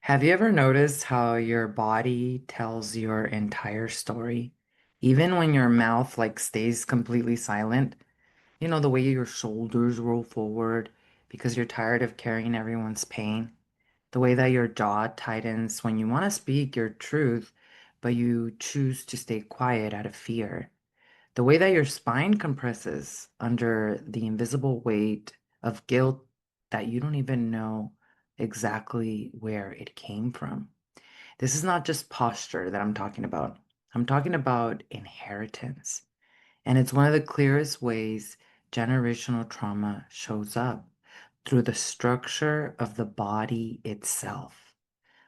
Have you ever noticed how your body tells your entire story? Even when your mouth stays completely silent, the way your shoulders roll forward because you're tired of carrying everyone's pain, the way that your jaw tightens when you want to speak your truth, but you choose to stay quiet out of fear, the way that your spine compresses under the invisible weight of guilt that you don't even know exactly where it came from. This is not just posture that I'm talking about. I'm talking about inheritance. And it's one of the clearest ways generational trauma shows up through the structure of the body itself.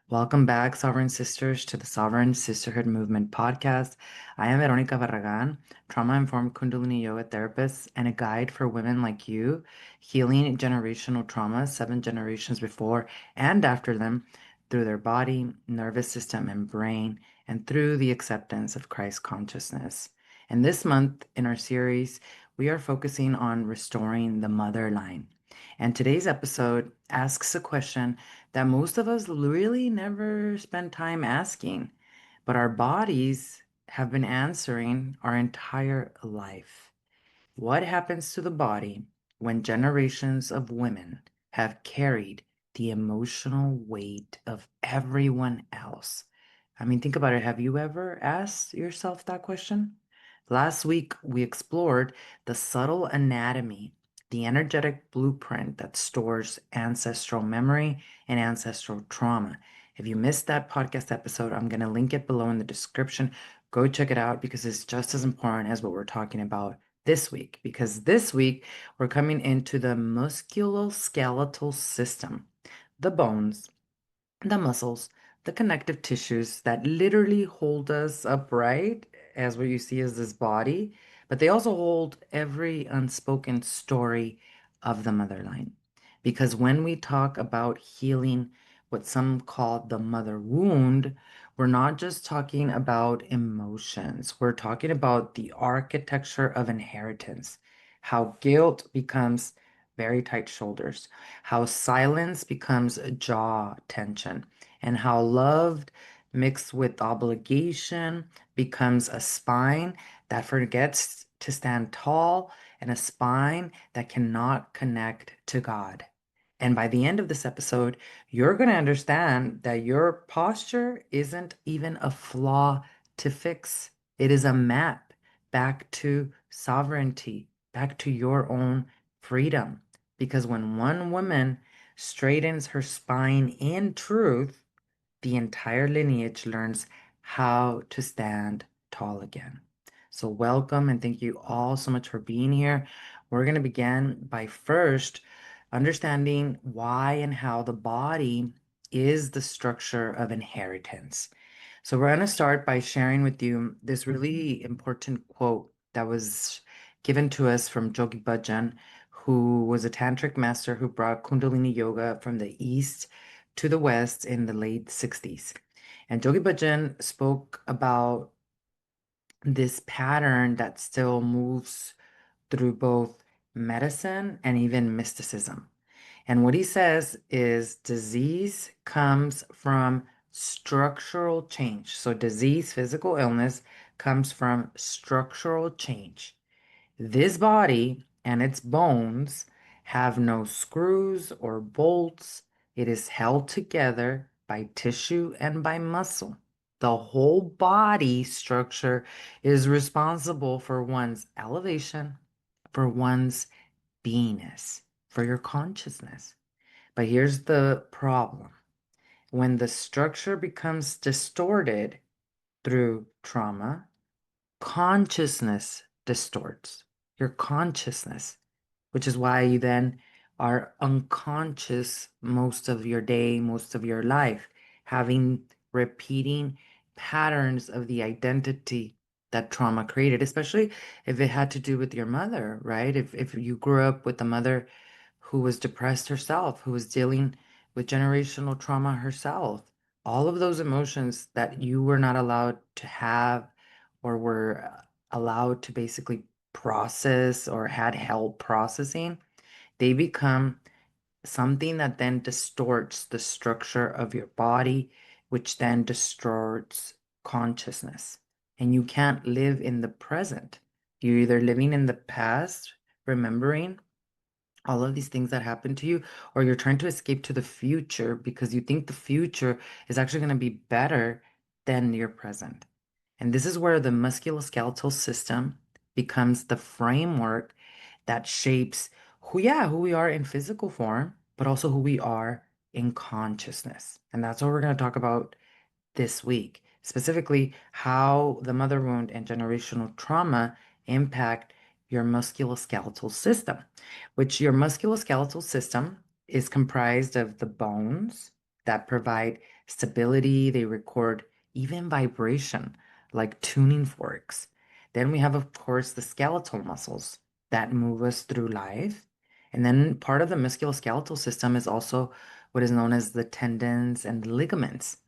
Welcome back, Sovereign Sisters, to the Sovereign Sisterhood Movement Podcast. I am Veronica Barragan, trauma-informed Kundalini yoga therapist and a guide for women like you, healing generational trauma 7 generations before and after them through their body, nervous system, and brain, and through the acceptance of Christ consciousness. And this month in our series, we are focusing on restoring the motherline. And today's episode asks a question that most of us really never spend time asking, but our bodies have been answering our entire life. What happens to the body when generations of women have carried the emotional weight of everyone else? I mean, think about it. Have you ever asked yourself that question? Last week, we explored the subtle anatomy, the energetic blueprint that stores ancestral memory and ancestral trauma. If you missed that podcast episode, I'm going to link it below in the description. Go check it out because it's just as important as what we're talking about this week. Because this week, we're coming into the musculoskeletal system, the bones, the muscles, the connective tissues that literally hold us upright, as what you see as this body, but they also hold every unspoken story of the motherline. Because when we talk about healing what some call the mother wound, we're not just talking about emotions, we're talking about the architecture of inheritance, how guilt becomes very tight shoulders, how silence becomes jaw tension, and how love mixed with obligation becomes a spine that forgets to stand tall and a spine that cannot connect to God. And by the end of this episode, you're going to understand that your posture isn't even a flaw to fix. It is a map back to sovereignty, back to your own freedom. Because when one woman straightens her spine in truth, the entire lineage learns how to stand tall again. So, welcome and thank you all so much for being here. We're going to begin by first understanding why and how the body is the structure of inheritance. So, we're going to start by sharing with you this really important quote that was given to us from Jogi Bhajan, who was a tantric master who brought Kundalini yoga from the East to the West in the late 60s. And Jogi Bhajan spoke about this pattern that still moves through both medicine and even mysticism. And what he says is disease comes from structural change. So, disease, physical illness, comes from structural change. This body and its bones have no screws or bolts. It is held together by tissue and by muscle. The whole body structure is responsible for one's elevation, for one's beingness, for your consciousness. But here's the problem. When the structure becomes distorted through trauma, consciousness distorts your consciousness, which is why you then are unconscious most of your day, most of your life, having repeating patterns of the identity that trauma created, especially if it had to do with your mother, right? If you grew up with a mother who was depressed herself, who was dealing with generational trauma herself, all of those emotions that you were not allowed to have or were allowed to basically process or had help processing, they become something that then distorts the structure of your body, which then distorts consciousness. And you can't live in the present. You're either living in the past, remembering all of these things that happened to you, or you're trying to escape to the future because you think the future is actually going to be better than your present. And this is where the musculoskeletal system becomes the framework that shapes who we are in physical form, but also who we are in consciousness. And that's what we're going to talk about this week, specifically how the mother wound and generational trauma impact your musculoskeletal system, which your musculoskeletal system is comprised of the bones that provide stability, they record even vibration like tuning forks. Then we have, of course, the skeletal muscles that move us through life. And then part of the musculoskeletal system is also what is known as the tendons and ligaments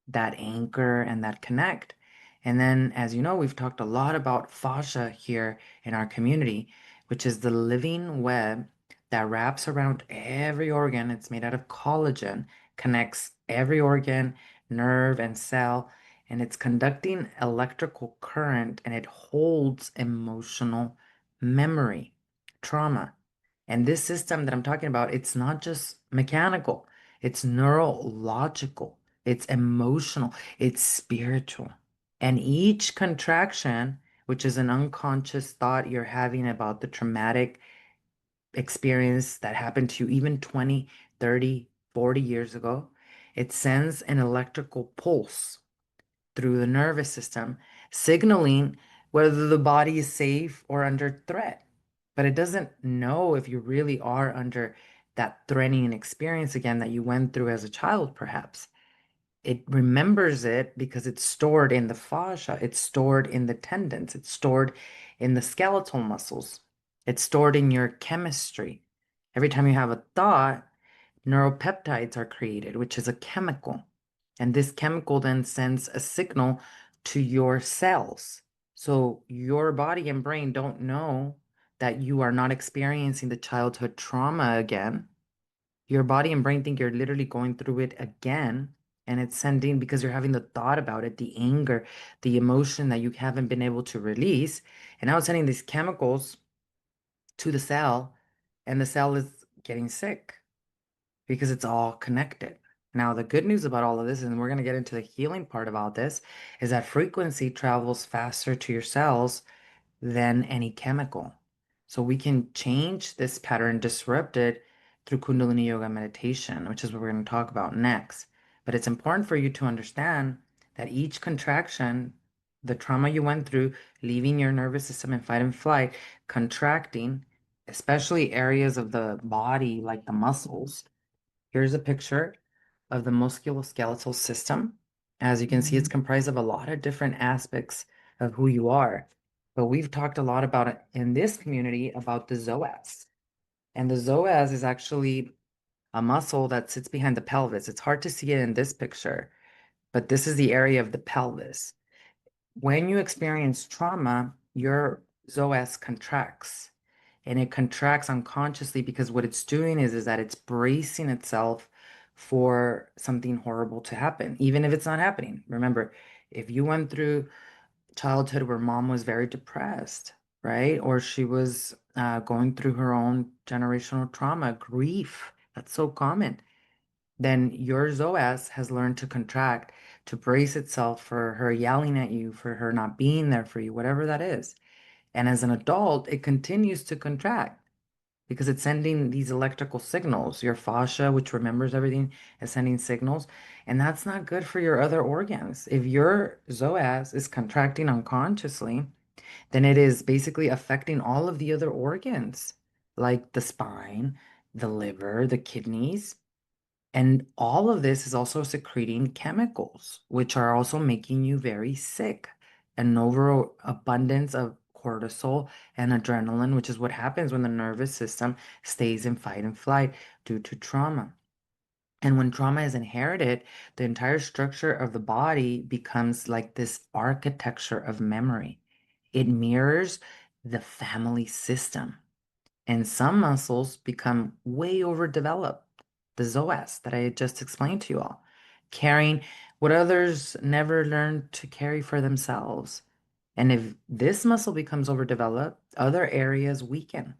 that anchor and that connect. And then, as you know, we've talked a lot about fascia here in our community, which is the living web that wraps around every organ. It's made out of collagen, connects every organ, nerve, and cell, and it's conducting electrical current and it holds emotional memory, trauma. And this system that I'm talking about, it's not just mechanical, it's neurological. It's emotional, it's spiritual. And each contraction, which is an unconscious thought you're having about the traumatic experience that happened to you even 20, 30, 40 years ago, it sends an electrical pulse through the nervous system, signaling whether the body is safe or under threat. But it doesn't know if you really are under that threatening experience again that you went through as a child, perhaps. It remembers it because it's stored in the fascia, it's stored in the tendons, it's stored in the skeletal muscles, it's stored in your chemistry. Every time you have a thought, neuropeptides are created, which is a chemical. And this chemical then sends a signal to your cells. So your body and brain don't know that you are not experiencing the childhood trauma again. Your body and brain think you're literally going through it again. And it's sending, because you're having the thought about it, the anger, the emotion that you haven't been able to release. And now it's sending these chemicals to the cell, and the cell is getting sick because it's all connected. Now, the good news about all of this, and we're going to get into the healing part about this, is that frequency travels faster to your cells than any chemical. So we can change this pattern, disrupt it through Kundalini Yoga meditation, which is what we're going to talk about next. But it's important for you to understand that each contraction, the trauma you went through, leaving your nervous system in fight and flight, contracting, especially areas of the body like the muscles. Here's a picture of the musculoskeletal system. As you can see, it's comprised of a lot of different aspects of who you are. But we've talked a lot about it in this community about the ZOS. And the ZOS is actually a muscle that sits behind the pelvis. It's hard to see it in this picture, but this is the area of the pelvis. When you experience trauma, your ZOS contracts, and it contracts unconsciously because what it's doing is that it's bracing itself for something horrible to happen, even if it's not happening. Remember, if you went through childhood where mom was very depressed, right? Or she was going through her own generational trauma, grief, that's so common, then your ZOS has learned to contract, to brace itself for her yelling at you, for her not being there for you, whatever that is. And as an adult, it continues to contract because it's sending these electrical signals. Your fascia, which remembers everything, is sending signals. And that's not good for your other organs. If your ZOS is contracting unconsciously, then it is basically affecting all of the other organs, like the spine, the liver, the kidneys. And all of this is also secreting chemicals, which are also making you very sick. An overabundance of cortisol and adrenaline, which is what happens when the nervous system stays in fight and flight due to trauma. And when trauma is inherited, the entire structure of the body becomes like this architecture of memory. It mirrors the family system. And some muscles become way overdeveloped the ZOS that I just explained to you all. Carrying what others never learned to carry for themselves. And if this muscle becomes overdeveloped, other areas weaken,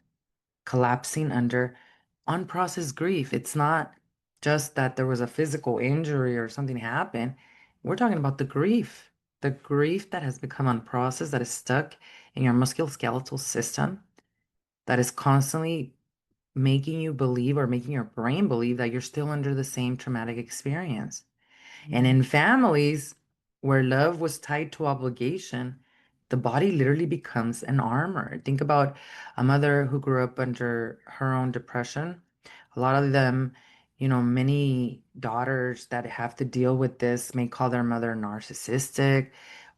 collapsing under unprocessed grief. It's not just that there was a physical injury or something happened. We're talking about the grief that has become unprocessed, that is stuck in your musculoskeletal system, that is constantly making you believe or making your brain believe that you're still under the same traumatic experience. And in families where love was tied to obligation, the body literally becomes an armor. Think about a mother who grew up under her own depression. A lot of them, many daughters that have to deal with this may call their mother narcissistic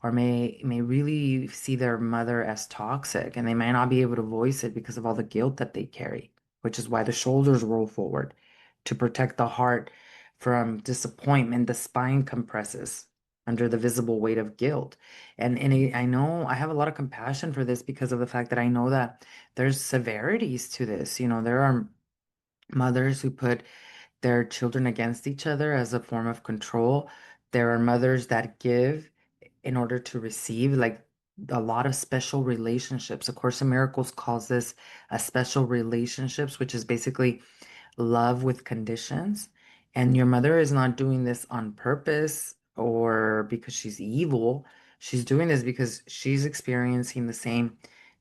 or may really see their mother as toxic, and they may not be able to voice it because of all the guilt that they carry, which is why the shoulders roll forward to protect the heart from disappointment. The spine compresses under the visible weight of guilt. I know I have a lot of compassion for this because of the fact that I know that there's severities to this. There are mothers who put their children against each other as a form of control. There are mothers that give in order to receive, like a lot of special relationships. A Course in Miracles calls this a special relationships, which is basically love with conditions. And your mother is not doing this on purpose or because she's evil. She's doing this because she's experiencing the same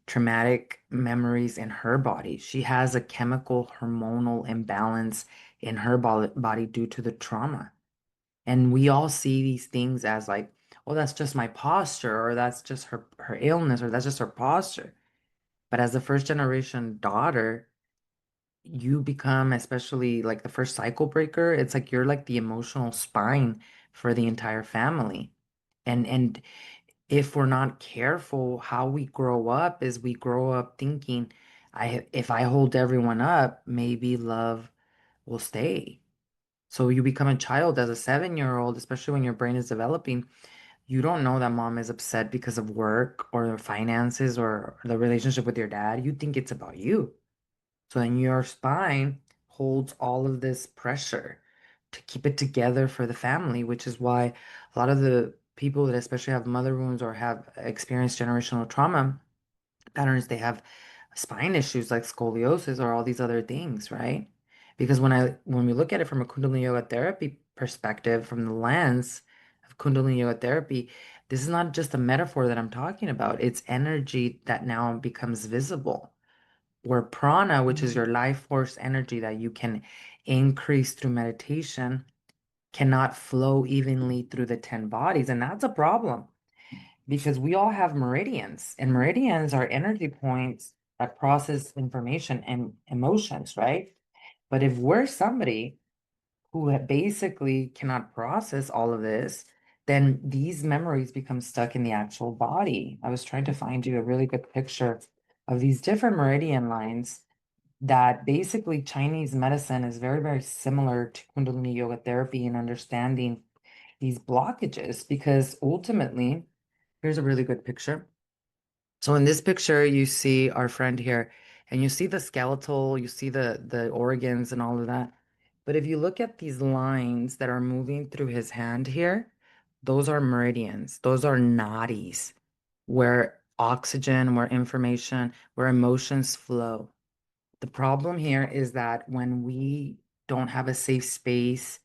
traumatic memories in her body. She has a chemical hormonal imbalance in her body due to the trauma. And we all see these things as like, oh, that's just my posture, or that's just her illness, or that's just her posture. But as a first generation daughter, you become, especially like the first cycle breaker, it's like you're like the emotional spine for the entire family. And if we're not careful, how we grow up is we grow up thinking, if I hold everyone up, maybe love will stay. So you become a child as a 7-year-old, especially when your brain is developing. You don't know that mom is upset because of work or finances or the relationship with your dad. You think it's about you. So then your spine holds all of this pressure to keep it together for the family, which is why a lot of the people that especially have mother wounds or have experienced generational trauma patterns, they have spine issues like scoliosis or all these other things, right? Because when we look at it from a Kundalini yoga therapy perspective, from the lens of Kundalini yoga therapy, this is not just a metaphor that I'm talking about. It's energy that now becomes visible, where prana, which is your life force energy that you can increase through meditation, cannot flow evenly through the 10 bodies. And that's a problem because we all have meridians, and meridians are energy points that process information and emotions, right? But if we're somebody who basically cannot process all of this, then these memories become stuck in the actual body. I was trying to find you a really good picture of these different meridian lines that basically Chinese medicine is very, very similar to Kundalini yoga therapy in understanding these blockages, because ultimately, here's a really good picture. So in this picture, you see our friend here, and you see the skeletal, you see the organs and all of that. But if you look at these lines that are moving through his hand here, those are meridians, those are nadis, where oxygen, where information, where emotions flow. The problem here is that when we don't have a safe space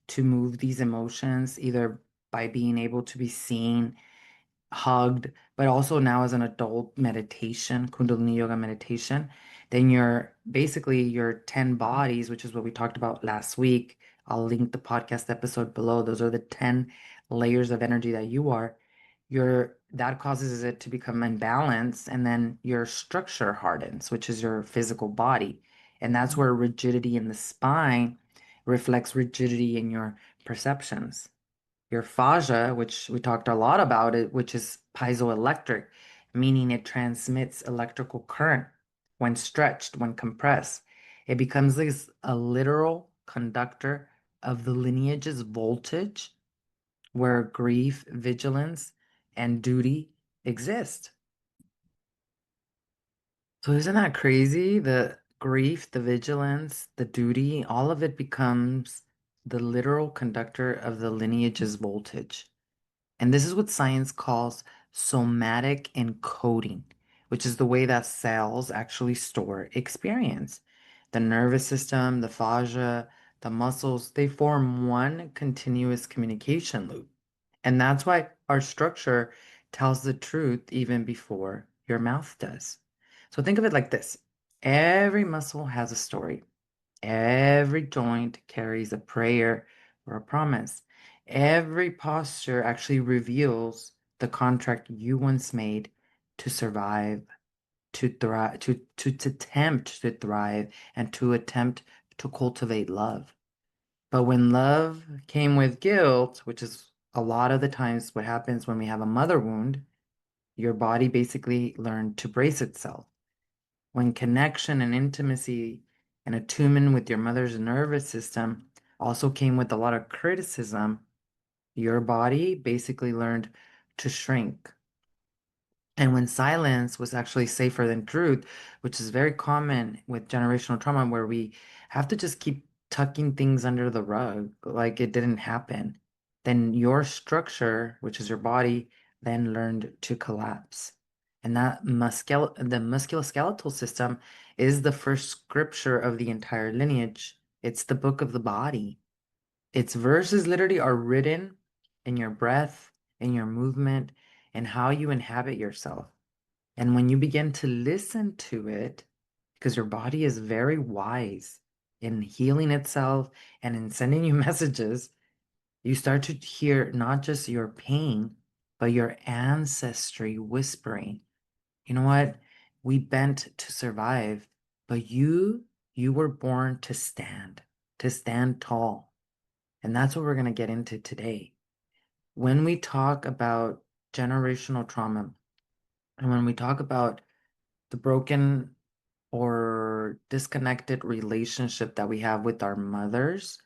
to move these emotions, either by being able to be seen, hugged, but also now as an adult meditation, Kundalini yoga meditation, then your 10 bodies, which is what we talked about last week. I'll link the podcast episode below. Those are the 10 layers of energy that you are. That causes it to become imbalanced, and then your structure hardens, which is your physical body. And that's where rigidity in the spine reflects rigidity in your perceptions. Your fascia, which we talked a lot about it, which is piezoelectric, meaning it transmits electrical current when stretched, when compressed. It becomes a literal conductor of the lineage's voltage, where grief, vigilance, and duty exist. So isn't that crazy? Grief, the vigilance, the duty, all of it becomes the literal conductor of the lineage's voltage. And this is what science calls somatic encoding, which is the way that cells actually store experience. The nervous system, the fascia, the muscles, they form one continuous communication loop. And that's why our structure tells the truth even before your mouth does. So think of it like this. Every muscle has a story. Every joint carries a prayer or a promise. Every posture actually reveals the contract you once made to survive, to thrive, to attempt to thrive, and to attempt to cultivate love. But when love came with guilt, which is a lot of the times what happens when we have a mother wound, your body basically learned to brace itself. When connection and intimacy and attunement with your mother's nervous system also came with a lot of criticism, your body basically learned to shrink. And when silence was actually safer than truth, which is very common with generational trauma, where we have to just keep tucking things under the rug like it didn't happen, then your structure, which is your body, then learned to collapse. And the musculoskeletal system is the first scripture of the entire lineage. It's the book of the body. Its verses literally are written in your breath, in your movement, and how you inhabit yourself. And when you begin to listen to it, because your body is very wise in healing itself and in sending you messages, you start to hear not just your pain, but your ancestry whispering. You know what? We bent to survive, but you were born to stand tall. And that's what we're going to get into today. When we talk about generational trauma, and when we talk about the broken or disconnected relationship that we have with our mothers,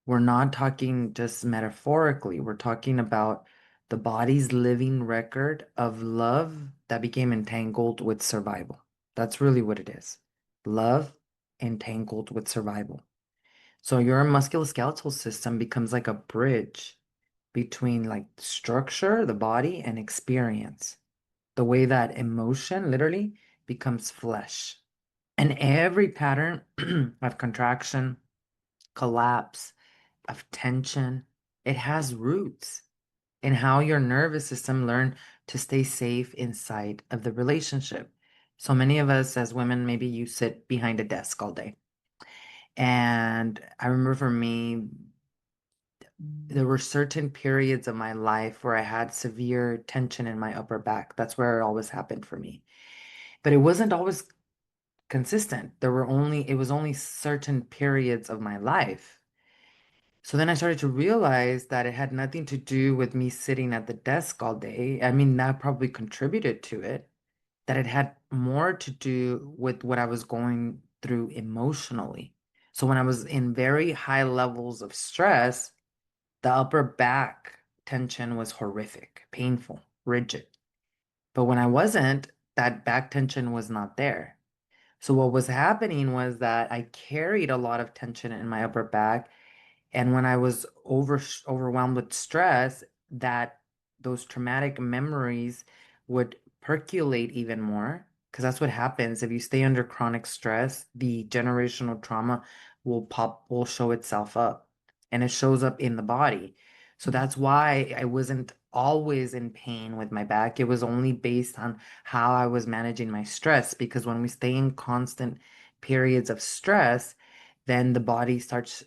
we're not talking just metaphorically. We're talking about the body's living record of love that became entangled with survival. That's really what it is. Love entangled with survival. So your musculoskeletal system becomes like a bridge between like structure, the body, and experience. The way that emotion literally becomes flesh. And every pattern of contraction, collapse, of tension, it has roots in how your nervous system learned to stay safe inside of the relationship. So many of us as women, maybe you sit behind a desk all day. And I remember for me, there were certain periods of my life where I had severe tension in my upper back. That's where it always happened for me. But it wasn't always consistent. It was only certain periods of my life. So then I started to realize that it had nothing to do with me sitting at the desk all day. I mean, that probably contributed to it, that it had more to do with what I was going through emotionally. So when I was in very high levels of stress, the upper back tension was horrific, painful, rigid. But when I wasn't, that back tension was not there. So what was happening was that I carried a lot of tension in my upper back, and when I was overwhelmed with stress, that those traumatic memories would percolate even more. Because that's what happens if you stay under chronic stress, the generational trauma will show itself up, and it shows up in the body. So that's why I wasn't always in pain with my back. It was only based on how I was managing my stress. Because when we stay in constant periods of stress, then it starts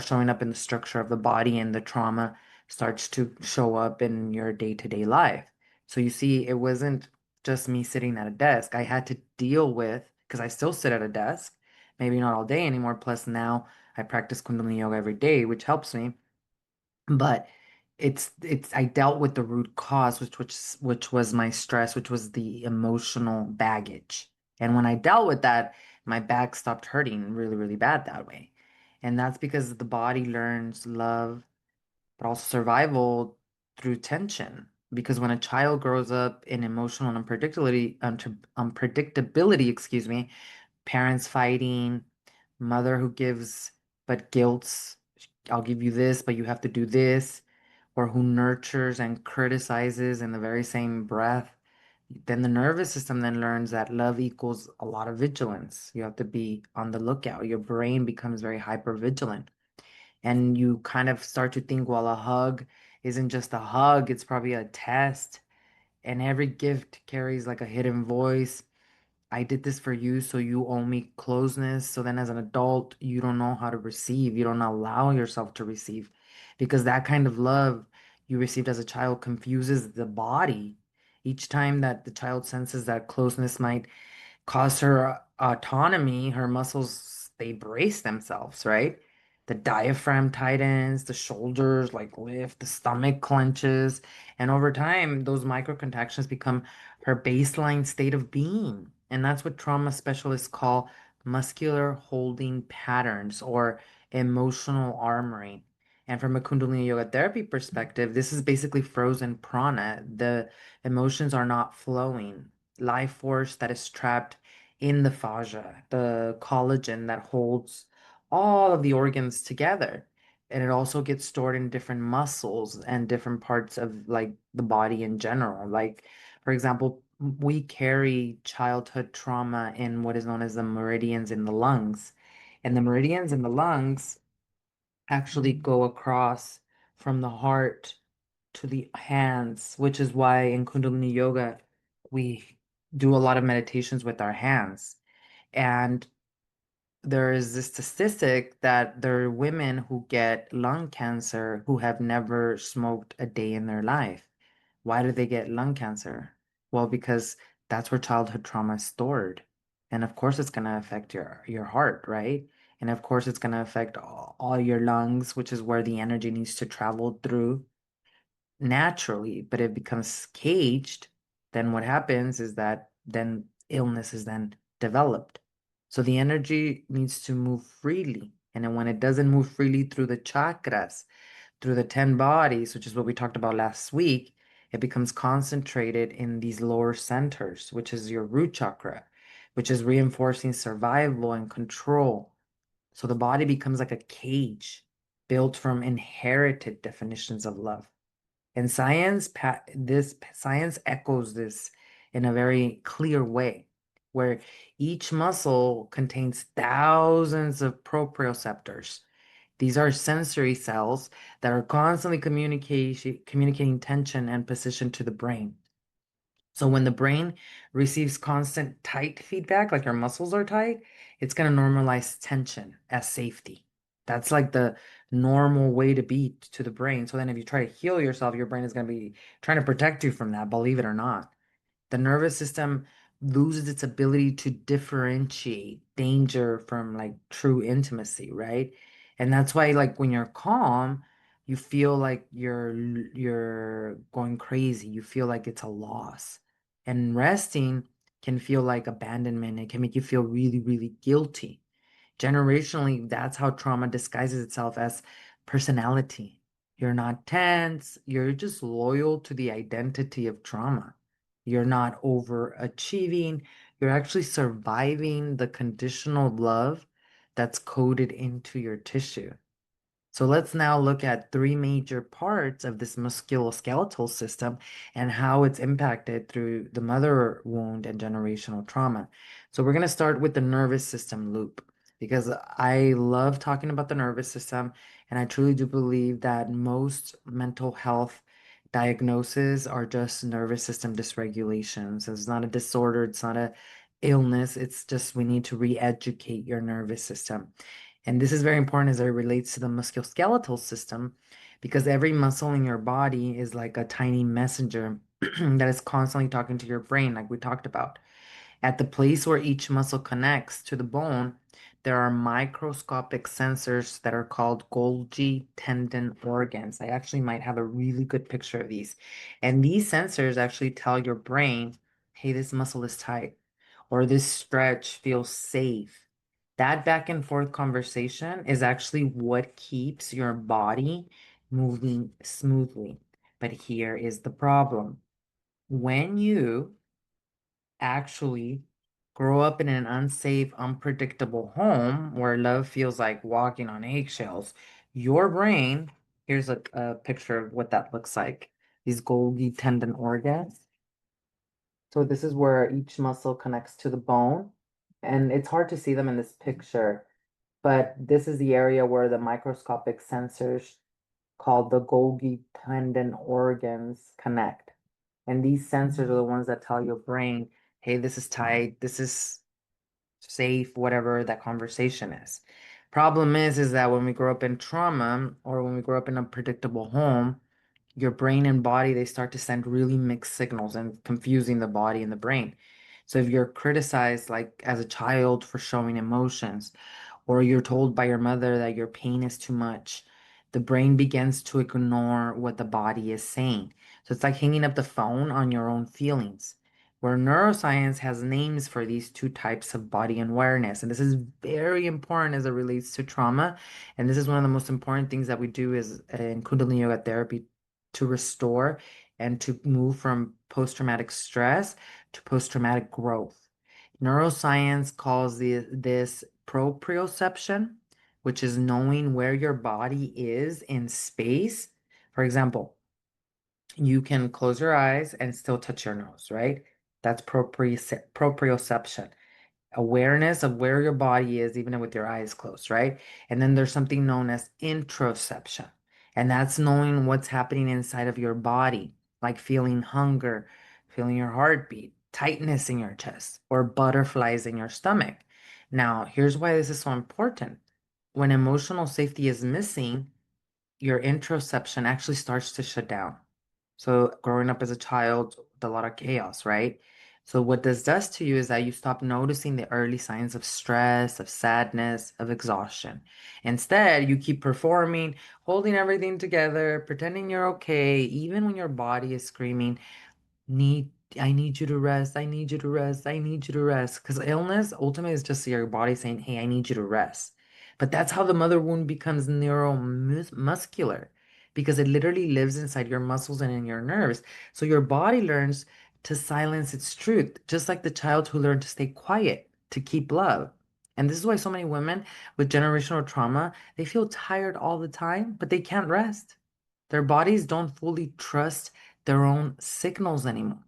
showing up in the structure of the body, and the trauma starts to show up in your day-to-day life. So you see, it wasn't just me sitting at a desk. I had to deal with, because I still sit at a desk, maybe not all day anymore. Plus now I practice Kundalini yoga every day, which helps me. But it's I dealt with the root cause, which was my stress, which was the emotional baggage. And when I dealt with that, my back stopped hurting really, really bad that way. And that's because the body learns love, but also survival through tension. Because when a child grows up in emotional unpredictability, excuse me, parents fighting, mother who gives but guilts, I'll give you this, but you have to do this, or who nurtures and criticizes in the very same breath. Then the nervous system then learns that love equals a lot of vigilance. You have to be on the lookout. Your brain becomes very hyper vigilant. And you kind of start to think, well, a hug isn't just a hug, it's probably a test. And every gift carries like a hidden voice. I did this for you, so you owe me closeness. So then, as an adult, you don't know how to receive. You don't allow yourself to receive because that kind of love you received as a child confuses the body. Each time that the child senses that closeness might cause her autonomy, her muscles, they brace themselves, right? The diaphragm tightens, the shoulders like lift, the stomach clenches, and over time, those micro contractions become her baseline state of being. And that's what trauma specialists call muscular holding patterns or emotional armory. And from a Kundalini yoga therapy perspective, this is basically frozen prana. The emotions are not flowing. Life force that is trapped in the fascia, the collagen that holds all of the organs together. And it also gets stored in different muscles and different parts of like the body in general. Like, for example, we carry childhood trauma in what is known as the meridians in the lungs. And the meridians in the lungs actually go across from the heart to the hands, which is why in Kundalini Yoga, we do a lot of meditations with our hands. And there is this statistic that there are women who get lung cancer who have never smoked a day in their life. Why do they get lung cancer? Well, because that's where childhood trauma is stored. And of course, it's going to affect your heart, right? And of course, it's going to affect all your lungs, which is where the energy needs to travel through naturally, but it becomes caged, then what happens is that then illness is then developed. So the energy needs to move freely. And then when it doesn't move freely through the chakras, through the 10 bodies, which is what we talked about last week, it becomes concentrated in these lower centers, which is your root chakra, which is reinforcing survival and control. So the body becomes like a cage built from inherited definitions of love. And science echoes this in a very clear way, where each muscle contains thousands of proprioceptors. These are sensory cells that are constantly communicating tension and position to the brain. So when the brain receives constant tight feedback, like your muscles are tight, it's going to normalize tension as safety. That's like the normal way to be to the brain. So then if you try to heal yourself, your brain is going to be trying to protect you from that, believe it or not. The nervous system loses its ability to differentiate danger from like true intimacy, right? And that's why like when you're calm, you feel like you're going crazy. You feel like it's a loss. And resting can feel like abandonment. It can make you feel really, really guilty. Generationally, that's how trauma disguises itself as personality. You're not tense, you're just loyal to the identity of trauma. You're not overachieving, you're actually surviving the conditional love that's coded into your tissue. So let's now look at three major parts of this musculoskeletal system and how it's impacted through the mother wound and generational trauma. So we're going to start with the nervous system loop because I love talking about the nervous system, and I truly do believe that most mental health diagnoses are just nervous system dysregulations. It's not a disorder, it's not a illness, it's just we need to re-educate your nervous system. And this is very important as it relates to the musculoskeletal system because every muscle in your body is like a tiny messenger that is constantly talking to your brain, like we talked about. At the place where each muscle connects to the bone, there are microscopic sensors that are called Golgi tendon organs. I actually might have a really good picture of these. And these sensors actually tell your brain, hey, this muscle is tight, or this stretch feels safe. That back and forth conversation is actually what keeps your body moving smoothly. But here is the problem. When you actually grow up in an unsafe, unpredictable home where love feels like walking on eggshells, your brain, here's a picture of what that looks like. These Golgi tendon organs. So this is where each muscle connects to the bone. And it's hard to see them in this picture, but this is the area where the microscopic sensors called the Golgi tendon organs connect. And these sensors are the ones that tell your brain, hey, this is tight, this is safe, whatever that conversation is. Problem is that when we grow up in trauma or when we grow up in a predictable home, your brain and body, they start to send really mixed signals and confusing the body and the brain. So if you're criticized like as a child for showing emotions, or you're told by your mother that your pain is too much, the brain begins to ignore what the body is saying. So it's like hanging up the phone on your own feelings, where neuroscience has names for these two types of body awareness. And this is very important as it relates to trauma. And this is one of the most important things that we do is in Kundalini yoga therapy to restore and to move from post-traumatic stress to post-traumatic growth. Neuroscience calls this proprioception, which is knowing where your body is in space. For example, you can close your eyes and still touch your nose, right? That's proprioception, awareness of where your body is, even with your eyes closed, right? And then there's something known as introception, and that's knowing what's happening inside of your body, like feeling hunger, feeling your heartbeat, tightness in your chest, or butterflies in your stomach. Now, here's why this is so important. When emotional safety is missing, your introception actually starts to shut down. So growing up as a child with a lot of chaos, right? So what this does to you is that you stop noticing the early signs of stress, of sadness, of exhaustion. Instead, you keep performing, holding everything together, pretending you're okay, even when your body is screaming, need I need you to rest. I need you to rest. I need you to rest. Because illness ultimately is just your body saying, hey, I need you to rest. But that's how the mother wound becomes neuromuscular because it literally lives inside your muscles and in your nerves. So your body learns to silence its truth, just like the child who learned to stay quiet, to keep love. And this is why so many women with generational trauma, they feel tired all the time, but they can't rest. Their bodies don't fully trust their own signals anymore.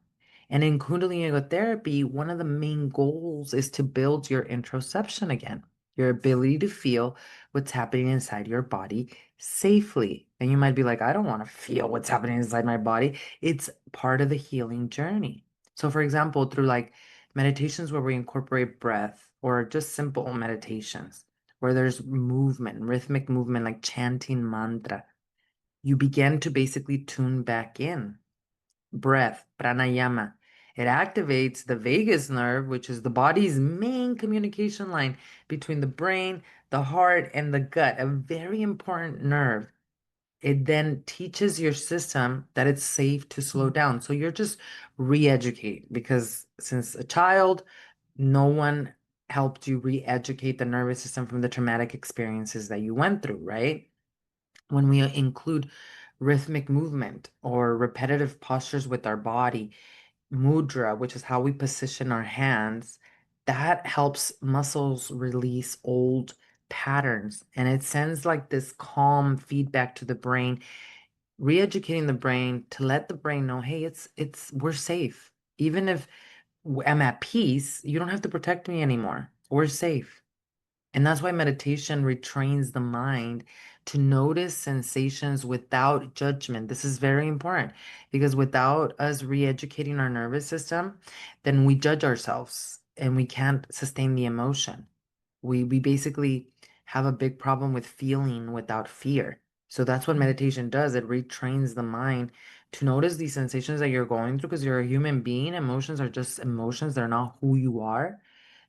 And in Kundalini Yoga therapy, one of the main goals is to build your introception again, your ability to feel what's happening inside your body safely. And you might be like, I don't want to feel what's happening inside my body. It's part of the healing journey. So, for example, through like meditations where we incorporate breath or just simple meditations where there's movement, rhythmic movement, like chanting mantra, you begin to basically tune back in. Breath, pranayama. It activates the vagus nerve, which is the body's main communication line between the brain, the heart, and the gut, a very important nerve. It then teaches your system that it's safe to slow down. So you're just re-educate because since a child, no one helped you re-educate the nervous system from the traumatic experiences that you went through, right? When we include rhythmic movement or repetitive postures with our body, mudra, which is how we position our hands, that helps muscles release old patterns and it sends like this calm feedback to the brain, re-educating the brain to let the brain know, hey, it's we're safe. Even if I'm at peace, you don't have to protect me anymore. We're safe. And that's why meditation retrains the mind to notice sensations without judgment. This is very important because without us re-educating our nervous system, then we judge ourselves and we can't sustain the emotion. We basically have a big problem with feeling without fear. So that's what meditation does. It retrains the mind to notice these sensations that you're going through because you're a human being. Emotions are just emotions, they're not who you are,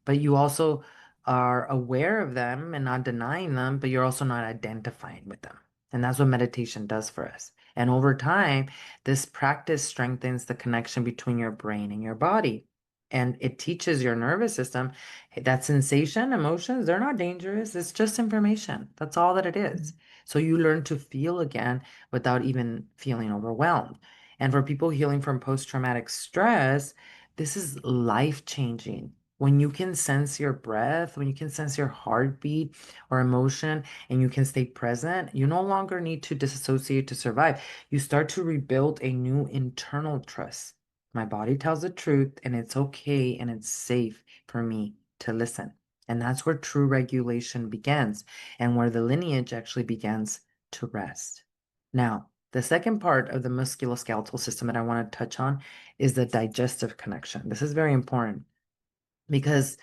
but you also are aware of them and not denying them, but you're also not identifying with them. And that's what meditation does for us. And over time, this practice strengthens the connection between your brain and your body. And it teaches your nervous system that sensation, emotions, they're not dangerous. It's just information. That's all that it is. So you learn to feel again without even feeling overwhelmed. And for people healing from post-traumatic stress, this is life-changing When you can sense your breath, when you can sense your heartbeat or emotion, and you can stay present, you no longer need to disassociate to survive. You start to rebuild a new internal trust. My body tells the truth, and it's okay and it's safe for me to listen. And that's where true regulation begins and where the lineage actually begins to rest. Now, the second part of the musculoskeletal system that I want to touch on is the digestive connection. This is very important because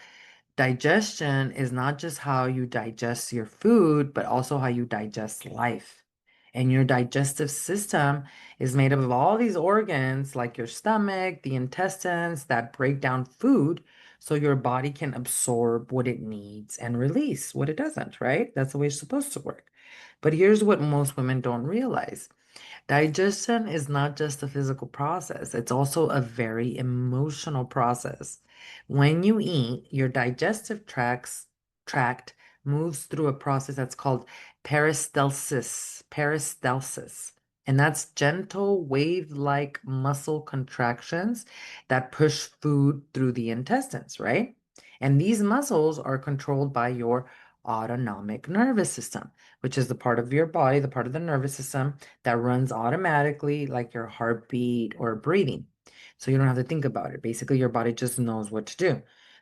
digestion is not just how you digest your food, but also how you digest life. And your digestive system is made up of all these organs, like your stomach, the intestines, that break down food so your body can absorb what it needs and release what it doesn't, right? That's the way it's supposed to work. But here's what most women don't realize. Digestion is not just a physical process, it's also a very emotional process. When you eat, your tract moves through a process that's called peristalsis. And that's gentle wave-like muscle contractions that push food through the intestines, right? And these muscles are controlled by your autonomic nervous system, which is the part of your body, the part of the nervous system that runs automatically, like your heartbeat or breathing. So you don't have to think about it. Basically, your body just knows what to do.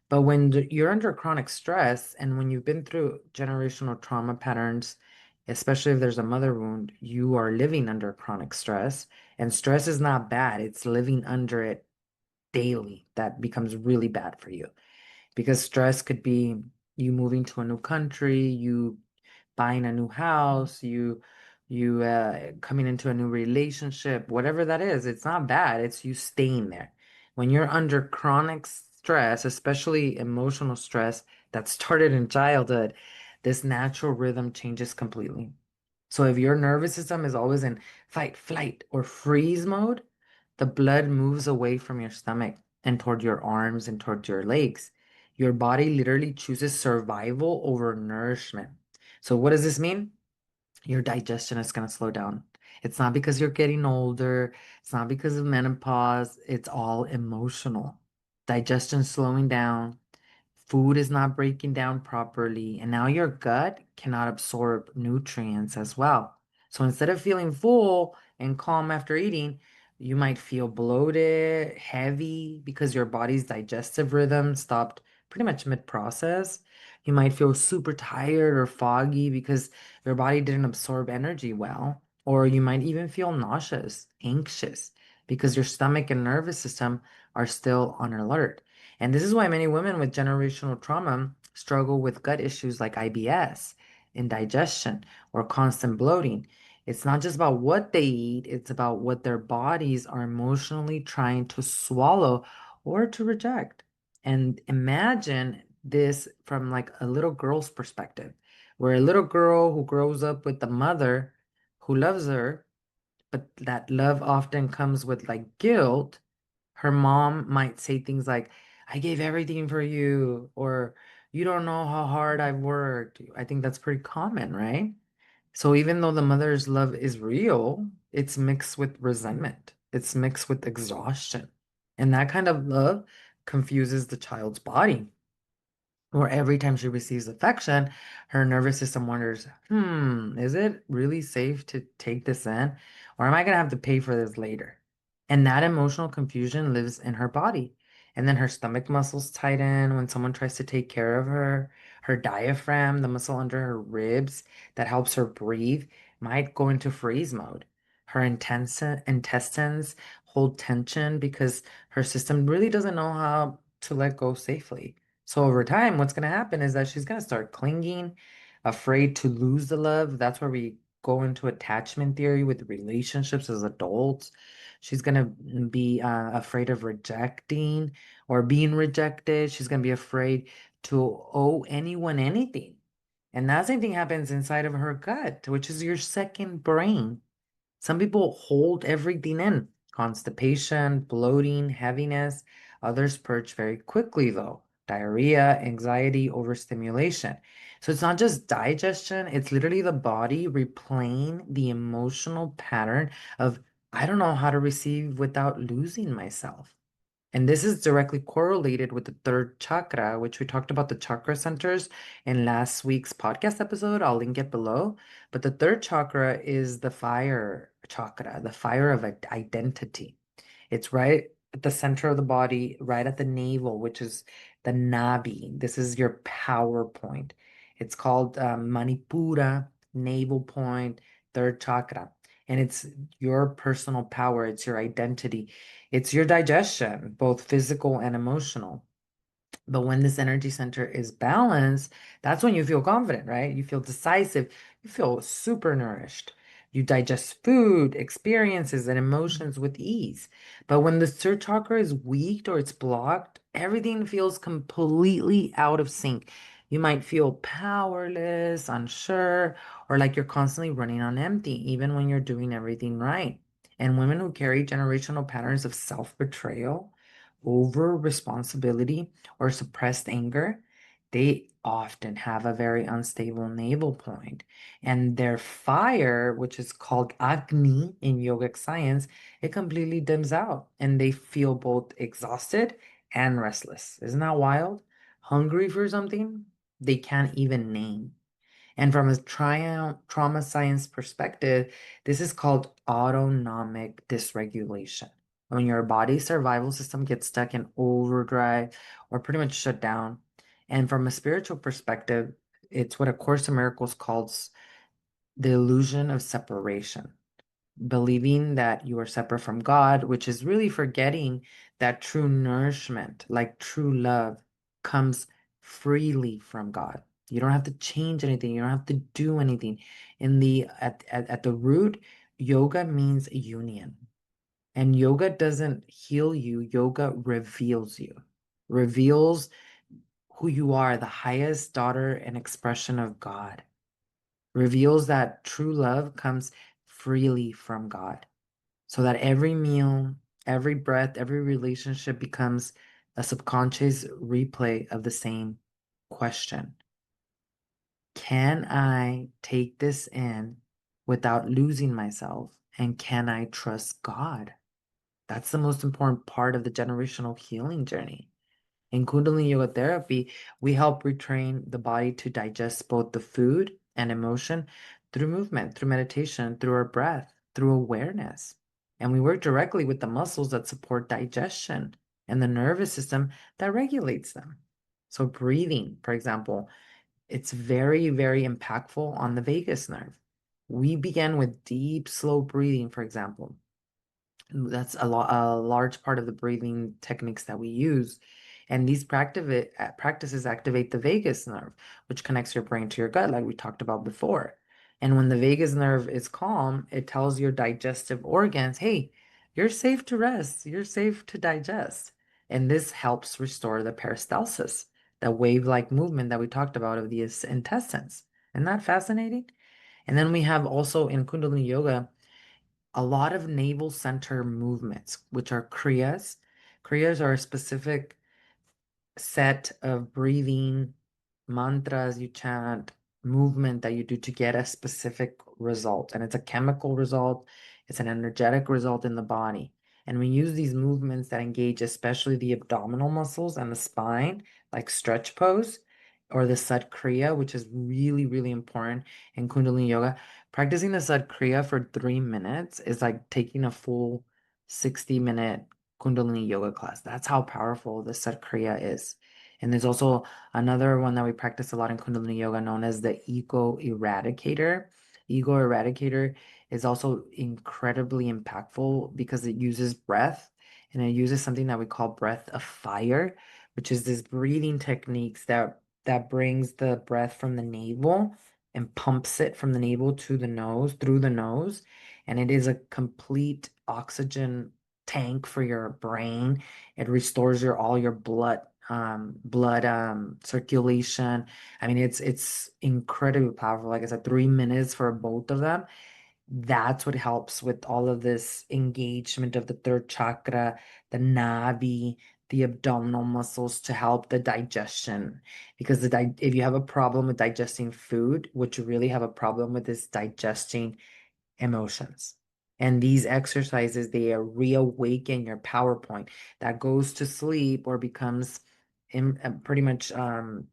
But when you're under chronic stress and when you've been through generational trauma patterns, especially if there's a mother wound, you are living under chronic stress. And stress is not bad, it's living under it daily that becomes really bad for you. Because stress could be you moving to a new country, you buying a new house, you coming into a new relationship, whatever that is, it's not bad. It's you staying there. When you're under chronic stress, especially emotional stress that started in childhood, this natural rhythm changes completely. So if your nervous system is always in fight, flight, or freeze mode, the blood moves away from your stomach and toward your arms and toward your legs. Your body literally chooses survival over nourishment. So what does this mean? Your digestion is going to slow down. It's not because you're getting older. It's not because of menopause. It's all emotional. Digestion slowing down. Food is not breaking down properly, and now your gut cannot absorb nutrients as well. So instead of feeling full and calm after eating, you might feel bloated, heavy because your body's digestive rhythm stopped pretty much mid-process. You might feel super tired or foggy because your body didn't absorb energy well. Or you might even feel nauseous, anxious because your stomach and nervous system are still on alert. And this is why many women with generational trauma struggle with gut issues like IBS, indigestion, or constant bloating. It's not just about what they eat, it's about what their bodies are emotionally trying to swallow or to reject. And imagine this from like a little girl's perspective, where a little girl who grows up with the mother who loves her, but that love often comes with like guilt. Her mom might say things like, I gave everything for you, or you don't know how hard I've worked. I think that's pretty common, right? So even though the mother's love is real, it's mixed with resentment, it's mixed with exhaustion. And that kind of love confuses the child's body or every time she receives affection, her nervous system wonders, is it really safe to take this in? Or am I going to have to pay for this later? And that emotional confusion lives in her body. And then her stomach muscles tighten when someone tries to take care of her. Her diaphragm, the muscle under her ribs that helps her breathe, might go into freeze mode. Her intestines hold tension because her system really doesn't know how to let go safely. So over time, what's going to happen is that she's going to start clinging, afraid to lose the love. That's where we go into attachment theory with relationships as adults. She's going to be afraid of rejecting or being rejected. She's going to be afraid to owe anyone anything. And that same thing happens inside of her gut, which is your second brain. Some people hold everything in, constipation, bloating, heaviness. Others purge very quickly, though. Diarrhea, anxiety, overstimulation. So it's not just digestion, it's literally the body replaying the emotional pattern of, I don't know how to receive without losing myself. And this is directly correlated with the third chakra, which we talked about the chakra centers in last week's podcast episode. I'll link it below. But the third chakra is the fire chakra, the fire of identity. It's right at the center of the body, right at the navel, which is the nabi. This is your power point. It's called Manipura, navel point, third chakra. And it's your personal power, it's your identity, it's your digestion, both physical and emotional. But when this energy center is balanced, that's when you feel confident, right? You feel decisive. You feel super nourished. You digest food, experiences, and emotions with ease. But when the third chakra is weak or it's blocked, everything feels completely out of sync. You might feel powerless, unsure, or like you're constantly running on empty, even when you're doing everything right. And women who carry generational patterns of self-betrayal, over responsibility, or suppressed anger, they often have a very unstable navel point. And their fire, which is called Agni in yogic science, it completely dims out and they feel both exhausted and restless. Isn't that wild? Hungry for something they can't even name. And from a trauma science perspective, this is called autonomic dysregulation. When your body's survival system gets stuck in overdrive or pretty much shut down. And from a spiritual perspective, it's what A Course in Miracles calls the illusion of separation, believing that you are separate from God, which is really forgetting that true nourishment, like true love, comes freely from God. You don't have to change anything. You don't have to do anything. At the root, yoga means union. And yoga doesn't heal you, yoga reveals you. Reveals who you are, the highest daughter and expression of God. Reveals that true love comes freely from God, so that every meal, every breath, every relationship becomes a subconscious replay of the same question. Can I take this in without losing myself? And can I trust God? That's the most important part of the generational healing journey. In Kundalini Yoga therapy, we help retrain the body to digest both the food and emotion through movement, through meditation, through our breath, through awareness. And we work directly with the muscles that support digestion and the nervous system that regulates them. So, breathing, for example, it's very, very impactful on the vagus nerve. We begin with deep, slow breathing, for example. That's a large part of the breathing techniques that we use. And these practices activate the vagus nerve, which connects your brain to your gut, like we talked about before. And when the vagus nerve is calm, it tells your digestive organs, hey, you're safe to rest, you're safe to digest. And this helps restore the peristalsis, the wave-like movement that we talked about of the intestines. Isn't that fascinating? And then we have also in Kundalini Yoga, a lot of navel center movements, which are kriyas. Kriyas are a specific set of breathing mantras you chant, movement that you do to get a specific result. And it's a chemical result, it's an energetic result in the body. And we use these movements that engage especially the abdominal muscles and the spine, like stretch pose or the Sat Kriya, which is really, really important in Kundalini Yoga. Practicing the Sat Kriya for 3 minutes is like taking a full 60-minute Kundalini Yoga class. That's how powerful the Sat Kriya is. And there's also another one that we practice a lot in Kundalini Yoga known as the Ego Eradicator. Ego Eradicator is also incredibly impactful because it uses breath and it uses something that we call breath of fire, which is this breathing techniques that brings the breath from the navel and pumps it from the navel to the nose, through the nose. And it is a complete oxygen tank for your brain. It restores all your blood circulation. I mean, it's incredibly powerful. Like I said, 3 minutes for both of them. That's what helps with all of this engagement of the third chakra, the navi, the abdominal muscles to help the digestion. Because if you have a problem with digesting food, what you really have a problem with is digesting emotions. And these exercises, they reawaken your power point that goes to sleep or becomes pretty much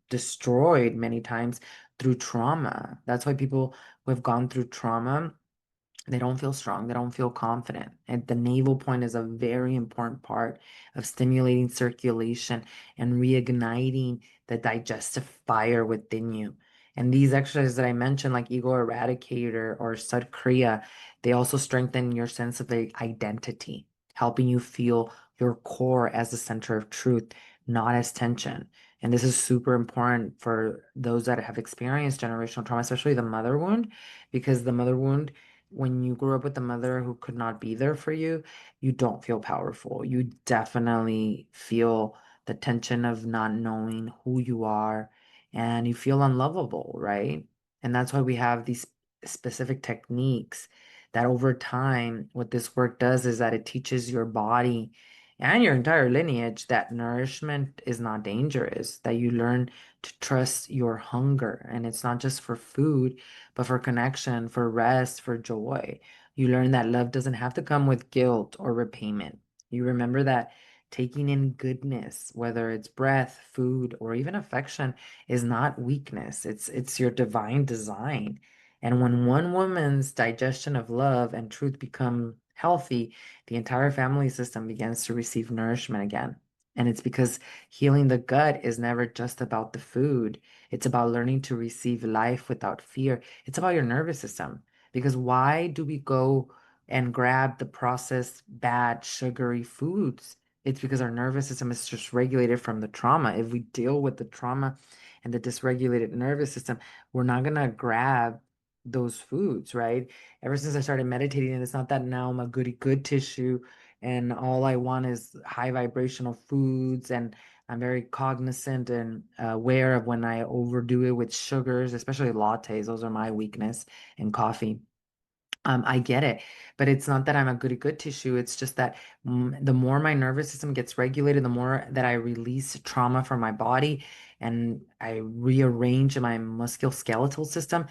destroyed many times through trauma. That's why people who have gone through trauma, they don't feel strong, they don't feel confident. And the navel point is a very important part of stimulating circulation and reigniting the digestive fire within you. And these exercises that I mentioned, like Ego Eradicator or Sud Kriya, they also strengthen your sense of identity, helping you feel your core as the center of truth, not as tension. And this is super important for those that have experienced generational trauma, especially the mother wound, because the mother wound, when you grew up with a mother who could not be there for you, you don't feel powerful. You definitely feel the tension of not knowing who you are and you feel unlovable, right? And that's why we have these specific techniques that over time, what this work does is that it teaches your body and your entire lineage that nourishment is not dangerous, that you learn to trust your hunger. And it's not just for food, but for connection, for rest, for joy. You learn that love doesn't have to come with guilt or repayment. You remember that taking in goodness, whether it's breath, food, or even affection, is not weakness. It's your divine design. And when one woman's digestion of love and truth become healthy, the entire family system begins to receive nourishment again. And it's because healing the gut is never just about the food. It's about learning to receive life without fear. It's about your nervous system. Because why do we go and grab the processed, bad, sugary foods? It's because our nervous system is just regulated from the trauma. If we deal with the trauma and the dysregulated nervous system, we're not going to grab those foods, right? Ever since I started meditating, and it's not that now I'm a goody good tissue and all I want is high vibrational foods, and I'm very cognizant and aware of when I overdo it with sugars, especially lattes. Those are my weakness, and coffee. I get it, but it's not that I'm a goody good tissue. It's just that the more my nervous system gets regulated, the more that I release trauma from my body and I rearrange my musculoskeletal system,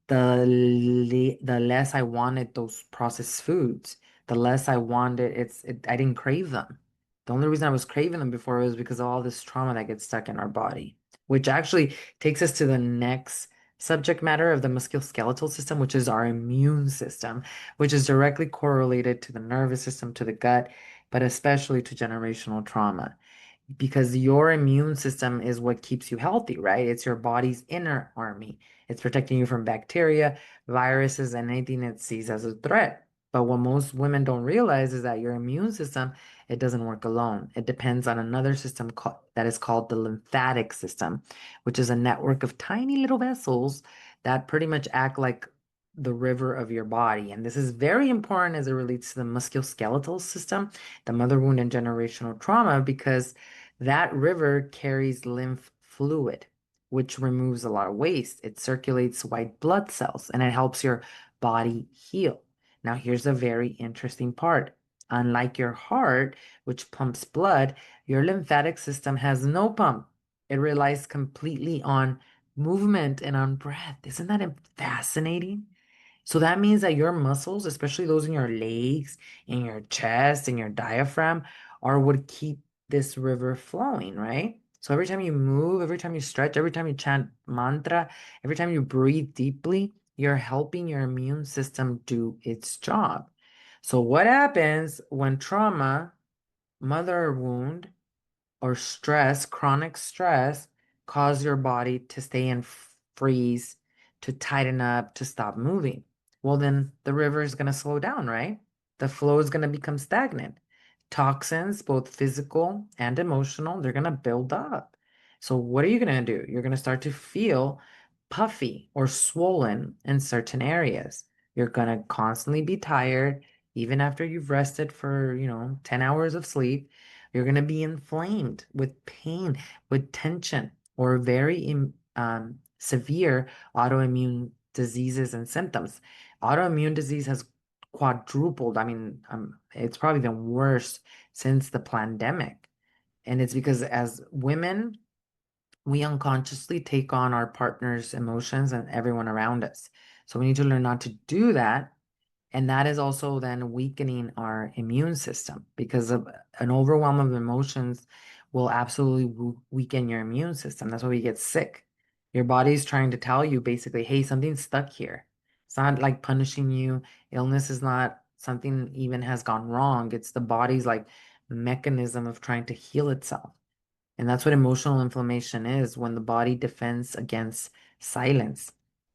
the less I wanted those processed foods, the less I wanted I didn't crave them. The only reason I was craving them before was because of all this trauma that gets stuck in our body, which actually takes us to the next subject matter of the musculoskeletal system, which is our immune system, which is directly correlated to the nervous system, to the gut, but especially to generational trauma because your immune system is what keeps you healthy, right? It's your body's inner army. It's protecting you from bacteria, viruses, and anything it sees as a threat. But what most women don't realize is that your immune system, it doesn't work alone. It depends on another system that is called the lymphatic system, which is a network of tiny little vessels that pretty much act like the river of your body. And this is very important as it relates to the musculoskeletal system, the mother wound, and generational trauma, because that river carries lymph fluid, which removes a lot of waste. It circulates white blood cells and it helps your body heal. Now, here's a very interesting part. Unlike your heart, which pumps blood, your lymphatic system has no pump. It relies completely on movement and on breath. Isn't that fascinating? So that means that your muscles, especially those in your legs, in your chest, in your diaphragm, are what keep this river flowing, right? So every time you move, every time you stretch, every time you chant mantra, every time you breathe deeply, you're helping your immune system do its job. So what happens when trauma, mother wound, or stress, chronic stress, cause your body to stay in freeze, to tighten up, to stop moving? Well, then the river is going to slow down, right? The flow is going to become stagnant. Toxins, both physical and emotional, they're going to build up. So, what are you going to do? You're going to start to feel puffy or swollen in certain areas. You're going to constantly be tired, even after you've rested for, 10 hours of sleep. You're going to be inflamed with pain, with tension, or very severe autoimmune diseases and symptoms. Autoimmune disease has quadrupled. I mean, it's probably been worse since the pandemic. And it's because as women, we unconsciously take on our partner's emotions and everyone around us. So we need to learn not to do that And that is also then weakening our immune system because of an overwhelm of emotions will absolutely weaken your immune system. That's why we get sick. Your body's trying to tell you basically, hey, something's stuck here. It's not like punishing you. Illness is not something even has gone wrong. It's the body's like mechanism of trying to heal itself. And that's what emotional inflammation is when the body defends against silence.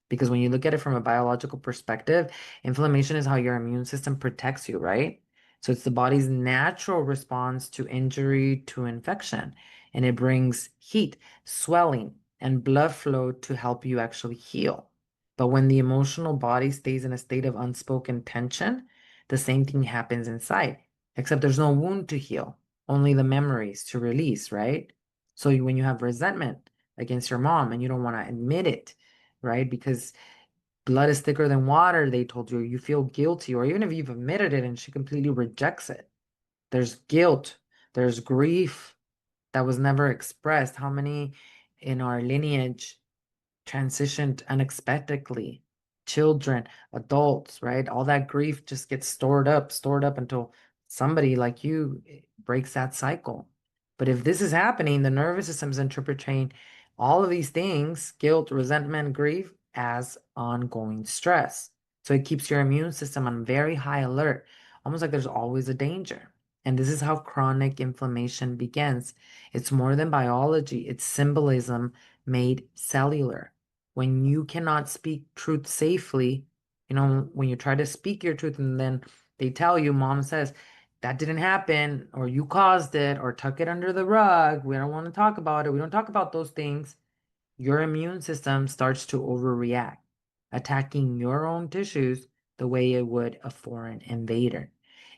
Because when you look at it from a biological perspective, inflammation is how your immune system protects you, right? So it's the body's natural response to injury, to infection. And it brings heat, swelling, and blood flow to help you actually heal. But when the emotional body stays in a state of unspoken tension, the same thing happens inside, except there's no wound to heal, only the memories to release, right? So when you have resentment against your mom and you don't want to admit it, right? Because blood is thicker than water, they told you, you feel guilty, or even if you've admitted it and she completely rejects it, there's guilt, there's grief that was never expressed. How many in our lineage transitioned unexpectedly? Children, adults, right? All that grief just gets stored up until somebody like you breaks that cycle. But if this is happening, the nervous system is interpreting all of these things, guilt, resentment, grief, as ongoing stress. So it keeps your immune system on very high alert, almost like there's always a danger. And this is how chronic inflammation begins. It's more than biology, it's symbolism made cellular. When you cannot speak truth safely, when you try to speak your truth and then they tell you, mom says, that didn't happen, or you caused it, or tuck it under the rug. We don't want to talk about it. We don't talk about those things. Your immune system starts to overreact, attacking your own tissues the way it would a foreign invader.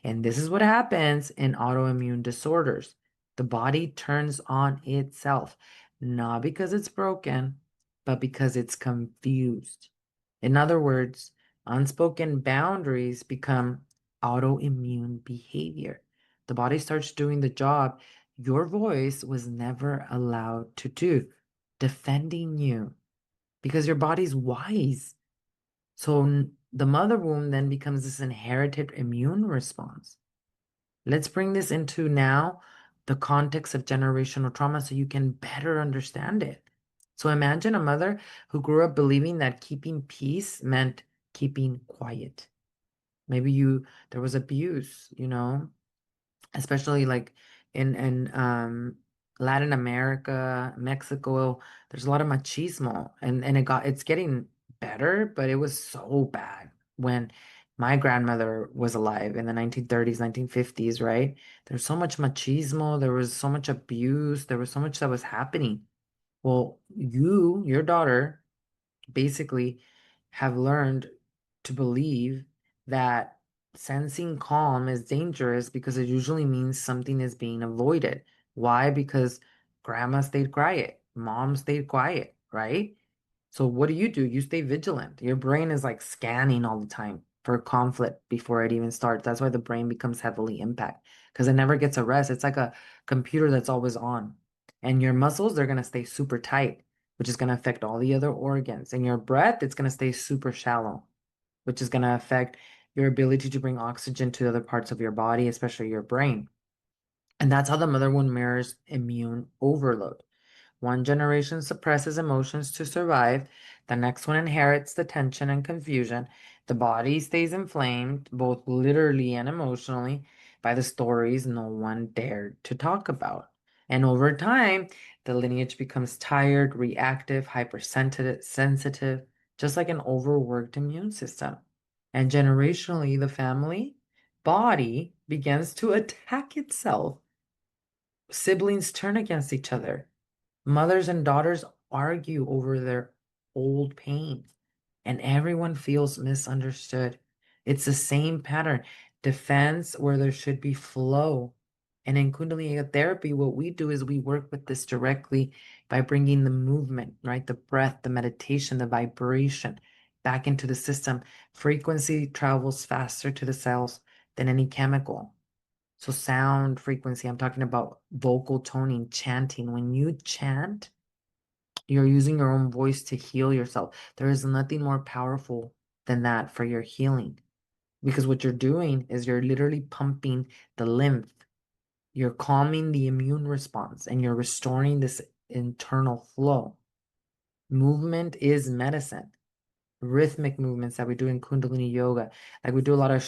And this is what happens in autoimmune disorders. The body turns on itself, not because it's broken, but because it's confused. In other words, unspoken boundaries become autoimmune behavior. The body starts doing the job your voice was never allowed to do, defending you because your body's wise. So the mother wound then becomes this inherited immune response. Let's bring this into now the context of generational trauma so you can better understand it. So imagine a mother who grew up believing that keeping peace meant keeping quiet. Maybe there was abuse, especially like in Latin America, Mexico, there's a lot of machismo, and it's getting better, but it was so bad when my grandmother was alive in the 1930s, 1950s, right? There's so much machismo, there was so much abuse, there was so much that was happening. Well, your daughter, basically have learned to believe that sensing calm is dangerous because it usually means something is being avoided. Why? Because grandma stayed quiet, mom stayed quiet, right? So what do? You stay vigilant. Your brain is like scanning all the time for conflict before it even starts. That's why the brain becomes heavily impacted because it never gets a rest. It's like a computer that's always on. And your muscles, they're going to stay super tight, which is going to affect all the other organs. And your breath, it's going to stay super shallow, which is going to affect your ability to bring oxygen to other parts of your body, especially your brain. And that's how the mother wound mirrors immune overload. One generation suppresses emotions to survive. The next one inherits the tension and confusion. The body stays inflamed, both literally and emotionally, by the stories no one dared to talk about. And over time, the lineage becomes tired, reactive, hypersensitive, just like an overworked immune system. And generationally, the family body begins to attack itself. Siblings turn against each other. Mothers and daughters argue over their old pain, and everyone feels misunderstood. It's the same pattern, defense where there should be flow. And in Kundalini therapy, what we do is we work with this directly by bringing the movement, right? The breath, the meditation, the vibration back into the system. Frequency travels faster to the cells than any chemical. So sound frequency, I'm talking about vocal toning, chanting. When you chant, you're using your own voice to heal yourself. There is nothing more powerful than that for your healing. because what you're doing is you're literally pumping the lymph. You're calming the immune response and you're restoring this internal flow. Movement is medicine. Rhythmic movements that we do in Kundalini yoga, like we do a lot of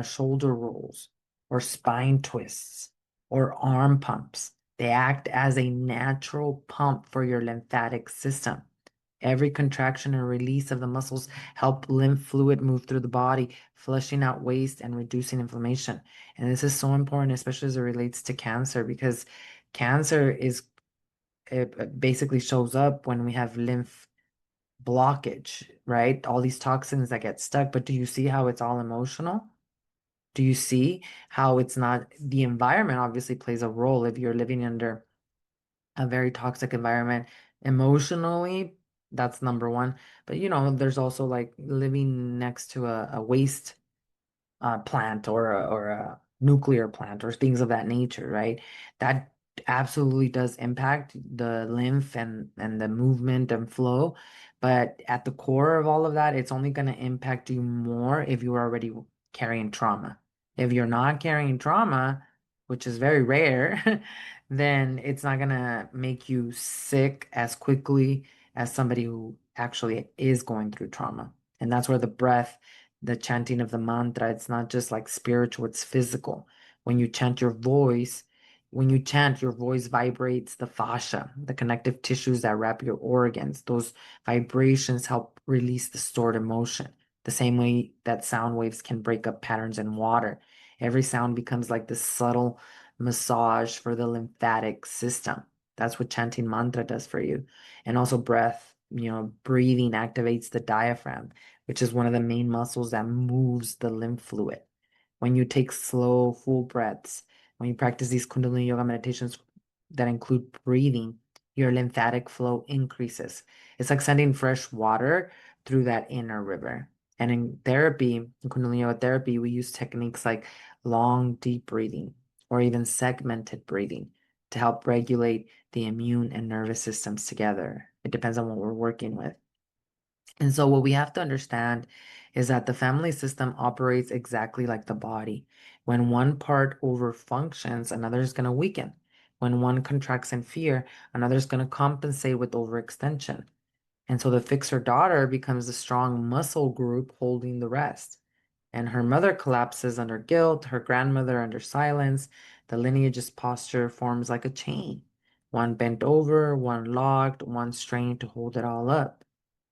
shoulder rolls or spine twists or arm pumps. They act as a natural pump for your lymphatic system. Every contraction and release of the muscles help lymph fluid move through the body, flushing out waste and reducing inflammation. And this is so important, especially as it relates to cancer, because cancer is it basically shows up when we have lymph blockage, right? All these toxins that get stuck. But do you see how it's all emotional? Do you see how it's not the environment obviously plays a role if you're living under a very toxic environment emotionally? That's number one. But there's also like living next to a waste plant or a nuclear plant or things of that nature, right? That absolutely does impact the lymph and the movement and flow. But at the core of all of that, it's only going to impact you more if you're already carrying trauma. If you're not carrying trauma, which is very rare, then it's not going to make you sick as quickly as somebody who actually is going through trauma. And that's where the chanting of the mantra, it's not just like spiritual, it's physical. When you chant your voice, when you chant, your voice vibrates the fascia, the connective tissues that wrap your organs. Those vibrations help release the stored emotion, the same way that sound waves can break up patterns in water. Every sound becomes like this subtle massage for the lymphatic system. That's what chanting mantra does for you. And also breath, breathing activates the diaphragm, which is one of the main muscles that moves the lymph fluid. When you take slow, full breaths, when you practice these Kundalini yoga meditations that include breathing, your lymphatic flow increases. It's like sending fresh water through that inner river. And in therapy, in Kundalini yoga therapy, we use techniques like long, deep breathing or even segmented breathing to help regulate the immune and nervous systems together. It depends on what we're working with. And so, what we have to understand is that the family system operates exactly like the body. When one part overfunctions, another is going to weaken. When one contracts in fear, another is going to compensate with overextension. And so, the fixer daughter becomes the strong muscle group holding the rest. And her mother collapses under guilt, her grandmother under silence. The lineage's posture forms like a chain, one bent over, one locked, one strained to hold it all up.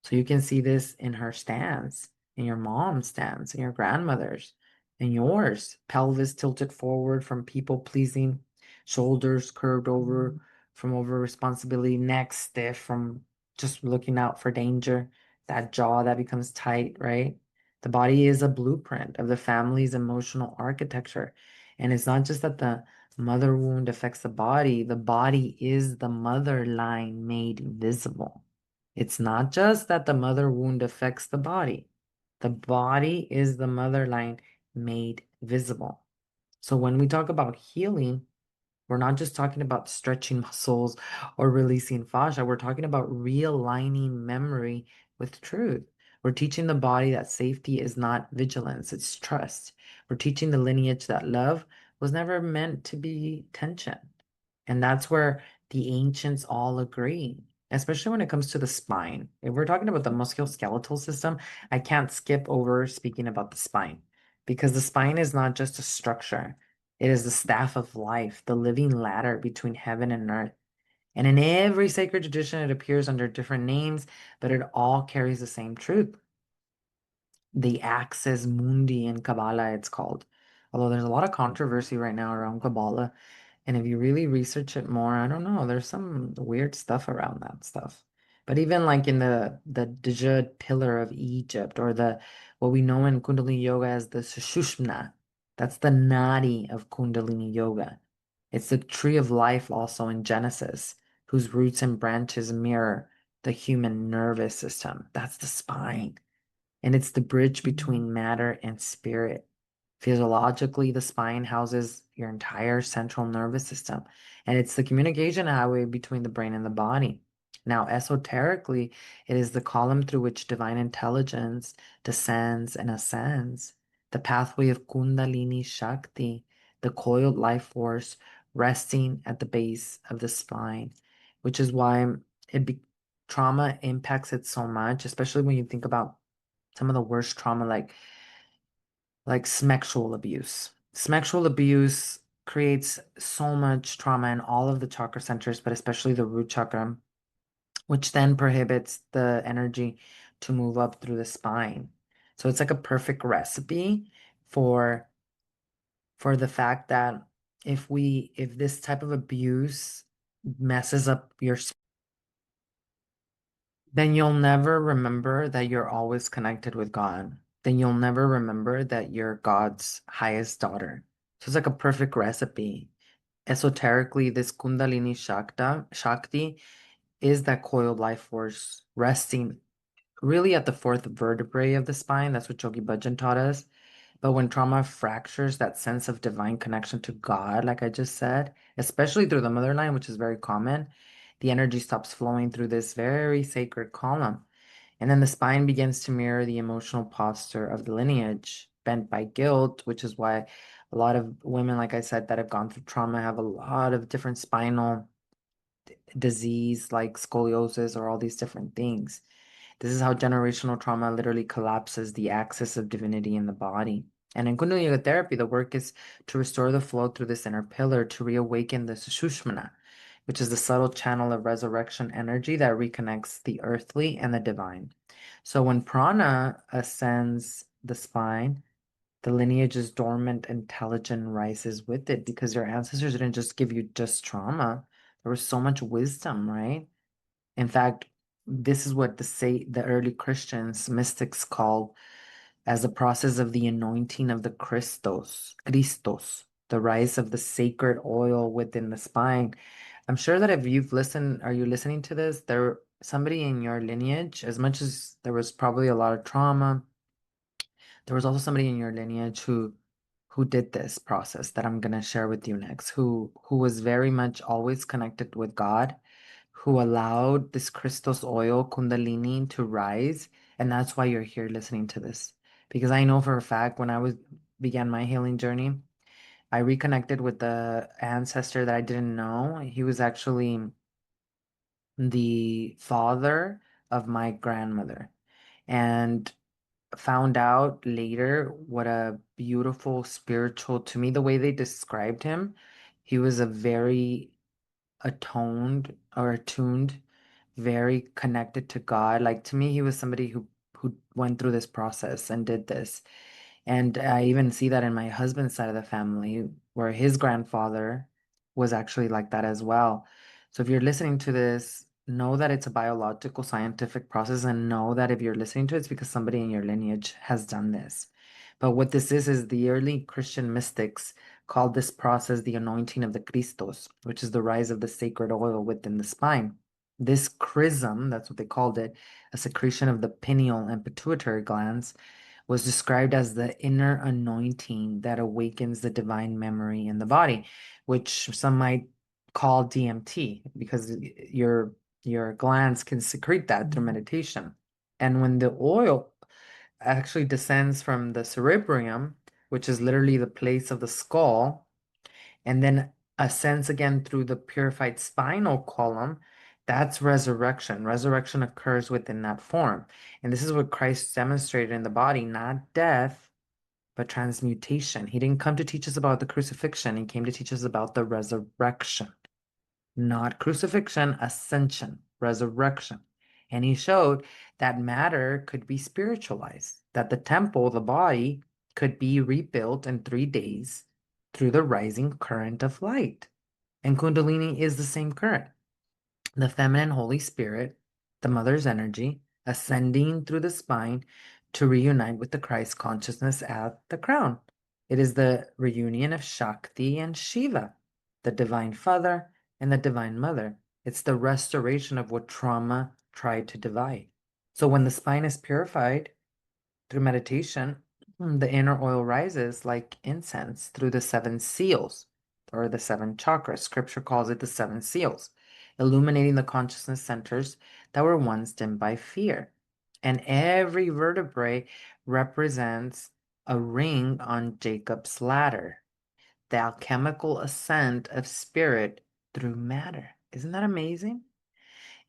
So you can see this in her stance, in your mom's stance, in your grandmother's, in yours. Pelvis tilted forward from people pleasing, shoulders curved over from over responsibility, neck stiff from just looking out for danger, that jaw that becomes tight, right? The body is a blueprint of the family's emotional architecture. And it's not just that the mother wound affects the body is the mother line made visible. It's not just that the mother wound affects the body is the mother line made visible. So when we talk about healing, we're not just talking about stretching muscles or releasing fascia. We're talking about realigning memory with truth. We're teaching the body that safety is not vigilance, it's trust. We're teaching the lineage that love was never meant to be tension. And that's where the ancients all agree, especially when it comes to the spine. If we're talking about the musculoskeletal system, I can't skip over speaking about the spine because the spine is not just a structure. It is the staff of life, the living ladder between heaven and earth. And in every sacred tradition, it appears under different names, but it all carries the same truth. The axis mundi in Kabbalah, it's called. Although there's a lot of controversy right now around Kabbalah. And if you really research it more, I don't know, there's some weird stuff around that stuff. But even like in the Djed pillar of Egypt or the what we know in Kundalini yoga as the Sushumna, that's the nadi of Kundalini yoga. It's the tree of life also in Genesis, whose roots and branches mirror the human nervous system. That's the spine. And it's the bridge between matter and spirit. Physiologically, the spine houses your entire central nervous system, and it's the communication highway between the brain and the body. Now, esoterically, it is the column through which divine intelligence descends and ascends. the pathway of Kundalini Shakti, the coiled life force resting at the base of the spine, which is why it be trauma impacts it so much, especially when you think about some of the worst trauma like sexual abuse. Sexual abuse creates so much trauma in all of the chakra centers, but especially the root chakra, which then prohibits the energy to move up through the spine. So it's like a perfect recipe for the fact that if this type of abuse messes up your then you'll never remember that you're always connected with God. Then you'll never remember that you're God's highest daughter. So it's like a perfect recipe. Esoterically, this Shakti is that coiled life force resting really at the fourth vertebrae of the spine. That's what Yogi Bhajan taught us. But when trauma fractures that sense of divine connection to God, like I just said, especially through the motherline, which is very common, the energy stops flowing through this very sacred column. And then the spine begins to mirror the emotional posture of the lineage, bent by guilt, which is why a lot of women, like I said, that have gone through trauma have a lot of different spinal disease, like scoliosis or all these different things. This is how generational trauma literally collapses the axis of divinity in the body. And in Kundalini Yoga therapy, the work is to restore the flow through this inner pillar, to reawaken the Sushumna, which is the subtle channel of resurrection energy that reconnects the earthly and the divine. So when prana ascends the spine, the lineage's dormant intelligence rises with it because your ancestors didn't just give you just trauma. There was so much wisdom, right? In fact, this is what the early Christians, mystics called as the process of the anointing of the Christos, the rise of the sacred oil within the spine. I'm sure that if you've listened, are you listening to this? There, somebody in your lineage, as much as there was probably a lot of trauma, there was also somebody in your lineage who did this process that I'm gonna share with you next, who was very much always connected with God, who allowed this Christos oil, Kundalini, to rise. And that's why you're here listening to this. Because I know for a fact when began my healing journey, I reconnected with the ancestor that I didn't know. He was actually the father of my grandmother. And found out later what a beautiful spiritual, to me, the way they described him, he was a very attuned, very connected to God. Like to me, he was somebody who went through this process and did this. And I even see that in my husband's side of the family, where his grandfather was actually like that as well. So if you're listening to this, know that it's a biological scientific process and know that if you're listening to it, it's because somebody in your lineage has done this. But what this is the early Christian mystics called this process the anointing of the Christos, which is the rise of the sacred oil within the spine. This chrism, that's what they called it, a secretion of the pineal and pituitary glands, was described as the inner anointing that awakens the divine memory in the body, which some might call DMT because your glands can secrete that through meditation. And when the oil actually descends from the cerebrium, which is literally the place of the skull, and then ascends again through the purified spinal column, that's resurrection. Resurrection occurs within that form. And this is what Christ demonstrated in the body, not death, but transmutation. He didn't come to teach us about the crucifixion, he came to teach us about the resurrection. Not crucifixion, ascension, resurrection. And he showed that matter could be spiritualized, that the temple, the body, could be rebuilt in 3 days through the rising current of light. And Kundalini is the same current. The feminine Holy Spirit, the mother's energy, ascending through the spine to reunite with the Christ consciousness at the crown. It is the reunion of Shakti and Shiva, the divine father and the divine mother. It's the restoration of what trauma tried to divide. So when the spine is purified through meditation, the inner oil rises like incense through the seven seals or the seven chakras. Scripture calls it the seven seals, illuminating the consciousness centers that were once dimmed by fear. And every vertebrae represents a ring on Jacob's ladder, the alchemical ascent of spirit through matter. Isn't that amazing?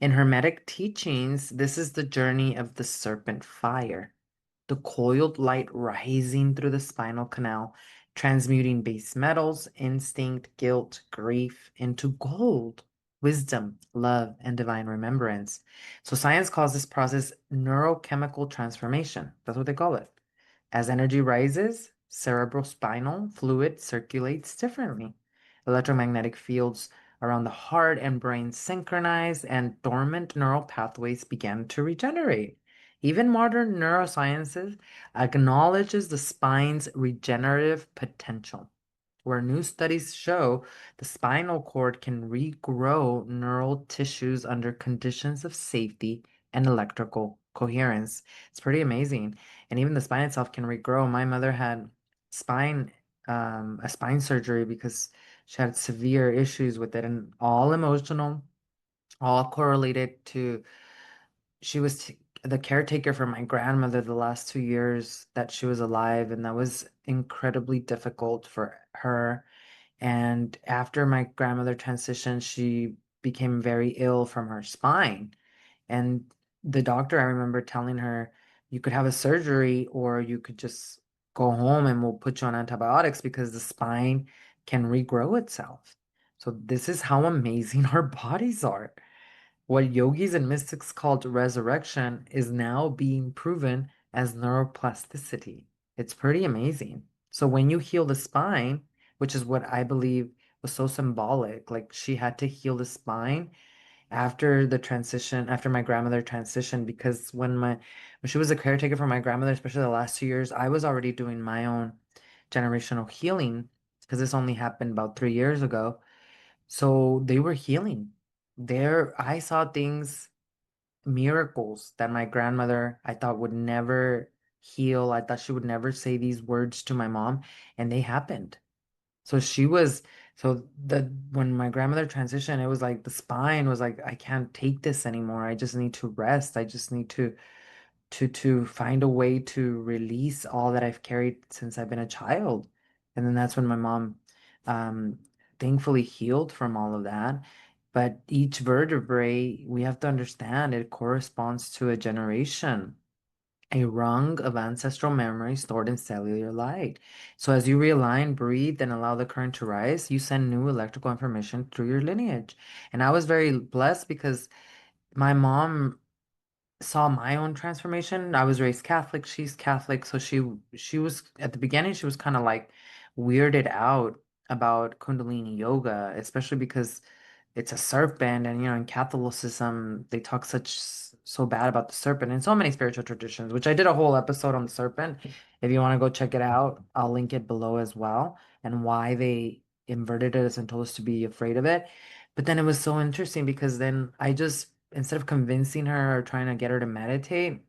In Hermetic teachings, this is the journey of the serpent fire, the coiled light rising through the spinal canal, transmuting base metals, instinct, guilt, grief into gold, wisdom, love, and divine remembrance. So science calls this process neurochemical transformation. That's what they call it. As energy rises, cerebrospinal fluid circulates differently. Electromagnetic fields around the heart and brain synchronize, and dormant neural pathways begin to regenerate. Even modern neurosciences acknowledges the spine's regenerative potential, where new studies show the spinal cord can regrow neural tissues under conditions of safety and electrical coherence. It's pretty amazing. And even the spine itself can regrow. My mother had spine, a spine surgery because she had severe issues with it, and all emotional, all correlated to she was the caretaker for my grandmother the last 2 years that she was alive, and that was incredibly difficult for her. And after my grandmother transitioned, she became very ill from her spine. And the doctor, I remember telling her, you could have a surgery or you could just go home and we'll put you on antibiotics because the spine can regrow itself. So this is how amazing our bodies are. What yogis and mystics called resurrection is now being proven as neuroplasticity. It's pretty amazing. So when you heal the spine, which is what I believe was so symbolic, like she had to heal the spine after the transition, after my grandmother transitioned, because when she was a caretaker for my grandmother, especially the last 2 years, I was already doing my own generational healing because this only happened about 3 years ago. So they were healing. There, I saw things, miracles that my grandmother I thought would never heal. I thought she would never say these words to my mom, and they happened. So she was, so the when my grandmother transitioned, it was like the spine was like, I can't take this anymore. I just need to rest. I just need to find a way to release all that I've carried since I've been a child. And then that's when my mom um thankfully healed from all of that. But each vertebrae, we have to understand it corresponds to a generation, a rung of ancestral memory stored in cellular light. So as you realign, breathe, and allow the current to rise, you send new electrical information through your lineage. And I was very blessed because my mom saw my own transformation. I was raised Catholic, she's Catholic, so she was at the beginning she was kind of like weirded out about Kundalini yoga, especially because it's a serpent, and in Catholicism they talk so bad about the serpent and so many spiritual traditions, which I did a whole episode on the serpent. If you want to go check it out, I'll link it below as well, and why they inverted it and told us to be afraid of it. But then it was so interesting because then I just, instead of convincing her or trying to get her to meditate,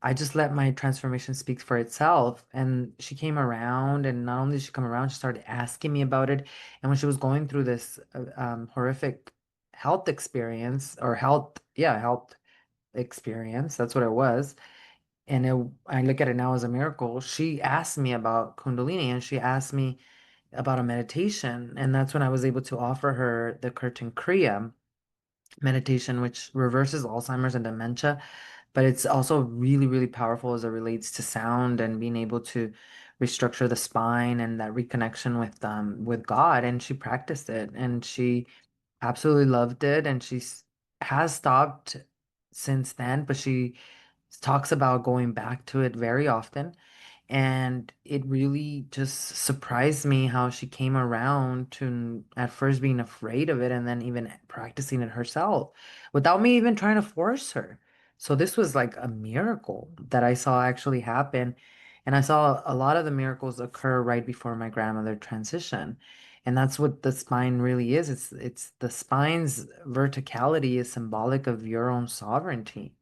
I just let my transformation speak for itself. And she came around, and not only did she come around, she started asking me about it. And when she was going through this horrific health experience, or health experience, that's what it was. And I look at it now as a miracle. She asked me about Kundalini, and she asked me about a meditation. And that's when I was able to offer her the Kirtan Kriya meditation, which reverses Alzheimer's and dementia, but it's also really, really powerful as it relates to sound and being able to restructure the spine and that reconnection with God. And she practiced it and she absolutely loved it. And has stopped since then, but she talks about going back to it very often. And it really just surprised me how she came around to at first being afraid of it and then even practicing it herself without me even trying to force her. So this was like a miracle that I saw actually happen. And I saw a lot of the miracles occur right before my grandmother transition. And that's what the spine really is. It's the spine's verticality is symbolic of your own sovereignty.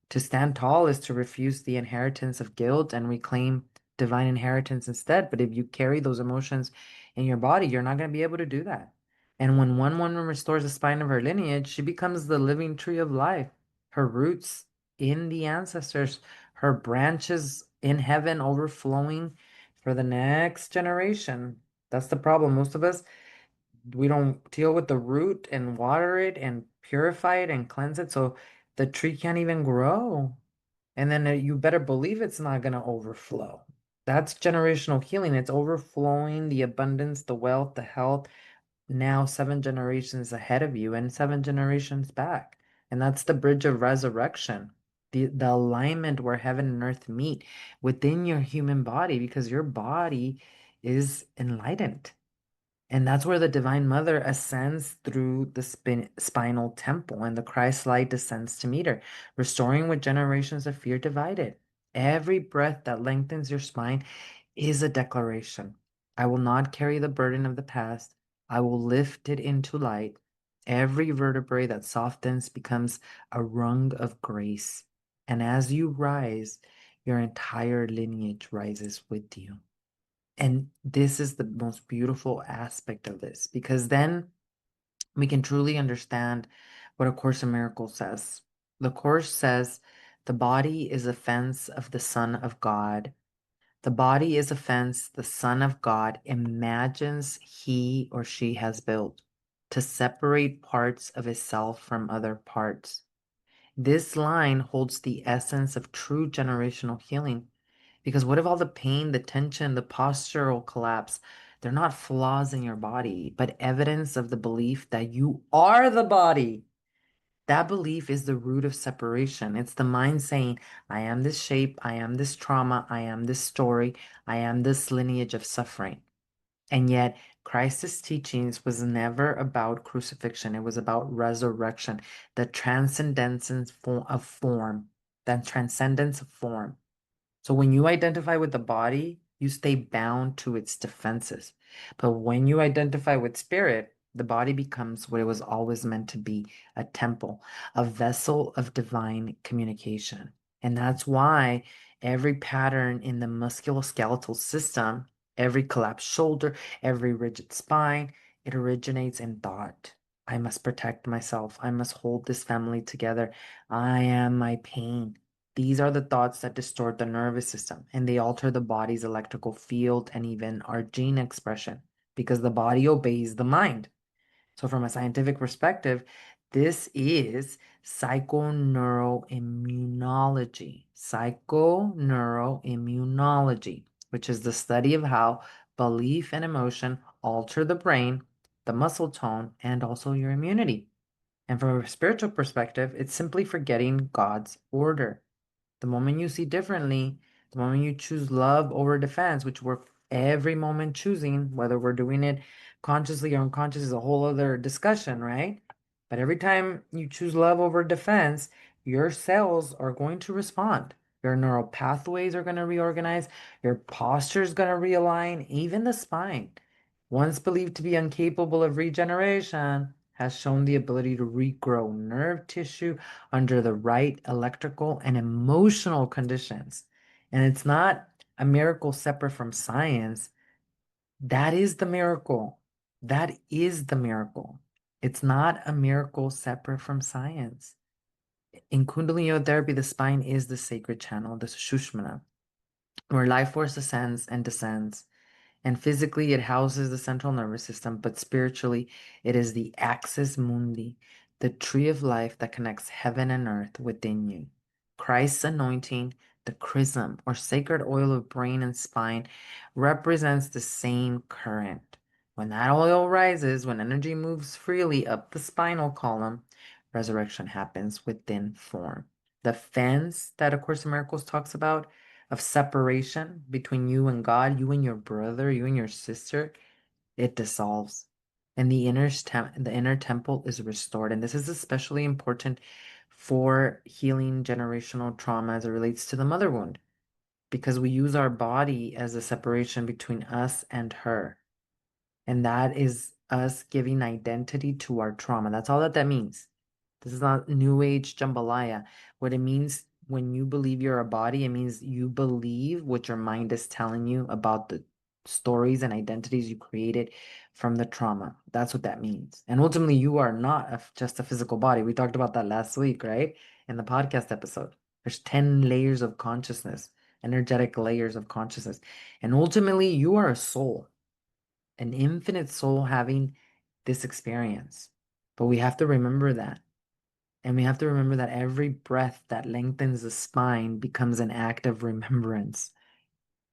To stand tall is to refuse the inheritance of guilt and reclaim divine inheritance instead. But if you carry those emotions in your body, you're not going to be able to do that. And when one woman restores the spine of her lineage, she becomes the living tree of life. Her roots in the ancestors, her branches in heaven overflowing for the next generation. That's the problem. Most of us, we don't deal with the root and water it and purify it and cleanse it so the tree can't even grow. And then you better believe it's not going to overflow. That's generational healing. It's overflowing the abundance, the wealth, the health, now 7 generations ahead of you and 7 generations back. And that's the bridge of resurrection, the alignment where heaven and earth meet within your human body because your body is enlightened. And that's where the Divine Mother ascends through the spinal temple and the Christ light descends to meet her, restoring what generations of fear divided. Every breath that lengthens your spine is a declaration. I will not carry the burden of the past. I will lift it into light. Every vertebrae that softens becomes a rung of grace. And as you rise, your entire lineage rises with you. And this is the most beautiful aspect of this because then we can truly understand what A Course in Miracles says. The Course says the body is a fence of the Son of God. The body is a fence the Son of God imagines he or she has built to separate parts of itself from other parts. This line holds the essence of true generational healing. Because what if all the pain, the tension, the postural collapse, they're not flaws in your body, but evidence of the belief that you are the body? That belief is the root of separation. It's the mind saying, I am this shape, I am this trauma, I am this story, I am this lineage of suffering. And yet, Christ's teachings was never about crucifixion. It was about resurrection, the transcendence of form, the transcendence of form. So when you identify with the body, you stay bound to its defenses. But when you identify with spirit, the body becomes what it was always meant to be, a temple, a vessel of divine communication. And that's why every pattern in the musculoskeletal system, every collapsed shoulder, every rigid spine, it originates in thought. I must protect myself. I must hold this family together. I am my pain. These are the thoughts that distort the nervous system and they alter the body's electrical field and even our gene expression because the body obeys the mind. So, from a scientific perspective, this is psychoneuroimmunology. Psychoneuroimmunology, which is the study of how belief and emotion alter the brain, the muscle tone, and also your immunity. And from a spiritual perspective, it's simply forgetting God's order. The moment you see differently, the moment you choose love over defense, which we're every moment choosing, whether we're doing it consciously or unconscious is a whole other discussion, right? But every time you choose love over defense, your cells are going to respond. Your neural pathways are going to reorganize, your posture is going to realign, even the spine. Once believed to be incapable of regeneration, has shown the ability to regrow nerve tissue under the right electrical and emotional conditions. And it's not a miracle separate from science. That is the miracle. That is the miracle. It's not a miracle separate from science. In Kundalini therapy, the spine is the sacred channel, the Sushumna, where life force ascends and descends. And physically, it houses the central nervous system, but spiritually, it is the axis mundi, the tree of life that connects heaven and earth within you. Christ's anointing, the chrism or sacred oil of brain and spine, represents the same current. When that oil rises, when energy moves freely up the spinal column, resurrection happens within form. The fence that A Course in Miracles talks about of separation between you and God, you and your brother, you and your sister, it dissolves. And the inner temple is restored. And this is especially important for healing generational trauma as it relates to the mother wound, because we use our body as a separation between us and her. And that is us giving identity to our trauma. That's all that means. This is not new age jambalaya. What it means when you believe you're a body, it means you believe what your mind is telling you about the stories and identities you created from the trauma. That's what that means. And ultimately, you are not just a physical body. We talked about that last week, right? In the podcast episode. There's 10 layers of consciousness, energetic layers of consciousness. And ultimately, you are a soul, an infinite soul having this experience. But we have to remember that. And we have to remember that every breath that lengthens the spine becomes an act of remembrance.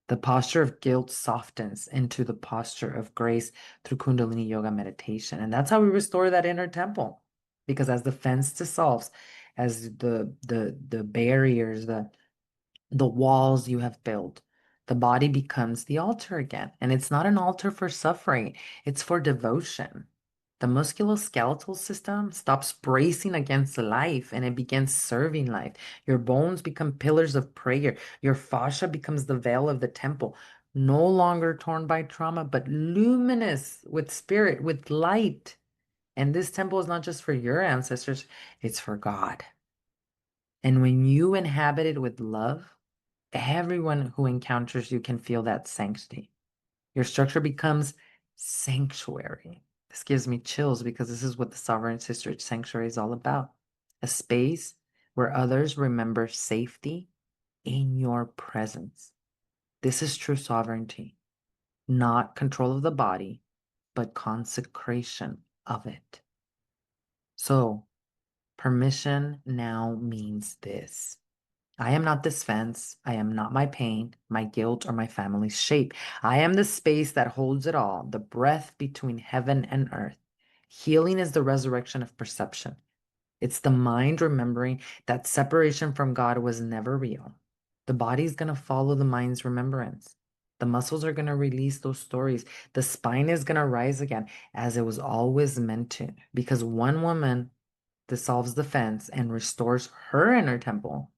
The posture of guilt softens into the posture of grace through Kundalini yoga meditation. And that's how we restore that inner temple. Because as the fence dissolves, as the barriers, the walls you have built, the body becomes the altar again. And it's not an altar for suffering, it's for devotion. The musculoskeletal system stops bracing against life and it begins serving life. Your bones become pillars of prayer. Your fascia becomes the veil of the temple, no longer torn by trauma, but luminous with spirit, with light. And this temple is not just for your ancestors, it's for God. And when you inhabit it with love, everyone who encounters you can feel that sanctity. Your structure becomes sanctuary. This gives me chills because this is what the Sovereign Sisterhood Sanctuary is all about. A space where others remember safety in your presence. This is true sovereignty, not control of the body, but consecration of it. So, permission now means this. I am not this fence. I am not my pain, my guilt, or my family's shape. I am the space that holds it all, the breath between heaven and earth. Healing is the resurrection of perception. It's the mind remembering that separation from God was never real. The body's going to follow the mind's remembrance. The muscles are going to release those stories. The spine is going to rise again as it was always meant to, because one woman dissolves the fence and restores her inner temple.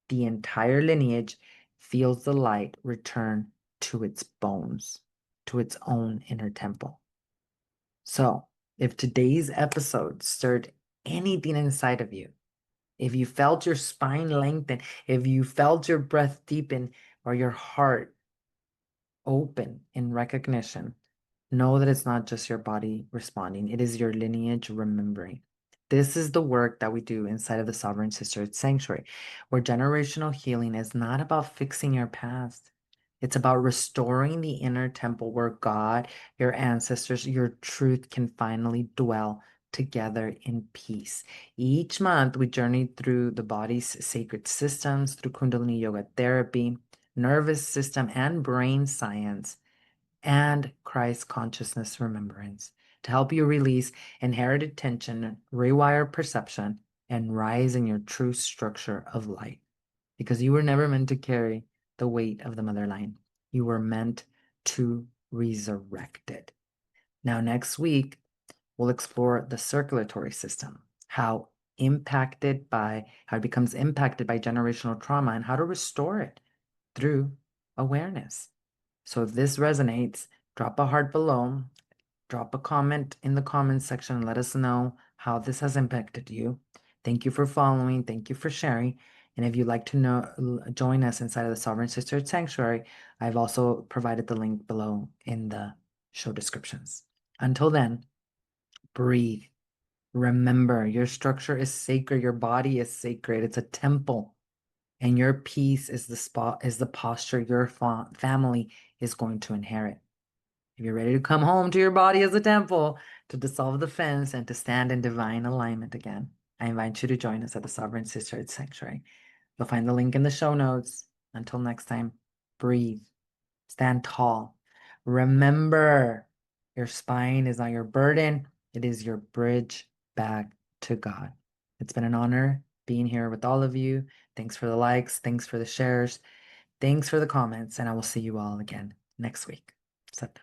The entire lineage feels the light return to its bones, to its own inner temple. So, if today's episode stirred anything inside of you, if you felt your spine lengthen, if you felt your breath deepen, or your heart open in recognition, know that it's not just your body responding, it is your lineage remembering. This is the work that we do inside of the Sovereign Sisterhood Sanctuary, where generational healing is not about fixing your past. It's about restoring the inner temple where God, your ancestors, your truth can finally dwell together in peace. Each month, we journey through the body's sacred systems, through Kundalini yoga therapy, nervous system, and brain science, and Christ consciousness remembrance to help you release inherited tension, rewire perception, and rise in your true structure of light. Because you were never meant to carry the weight of the motherline. You were meant to resurrect it. Now, next week, we'll explore the circulatory system, how it becomes impacted by generational trauma, and how to restore it through awareness. So if this resonates, drop a heart below, drop a comment in the comments section, and let us know how this has impacted you. Thank you for following. Thank you for sharing. And if you'd like to join us inside of the Sovereign Sisterhood Sanctuary, I've also provided the link below in the show descriptions. Until then, breathe. Remember, your structure is sacred. Your body is sacred. It's a temple. And your peace is the posture your family is going to inherit. If you're ready to come home to your body as a temple, to dissolve the fence and to stand in divine alignment again, I invite you to join us at the Sovereign Sisterhood Sanctuary. You'll find the link in the show notes. Until next time, breathe, stand tall. Remember, your spine is not your burden. It is your bridge back to God. It's been an honor being here with all of you. Thanks for the likes. Thanks for the shares. Thanks for the comments. And I will see you all again next week. Sat.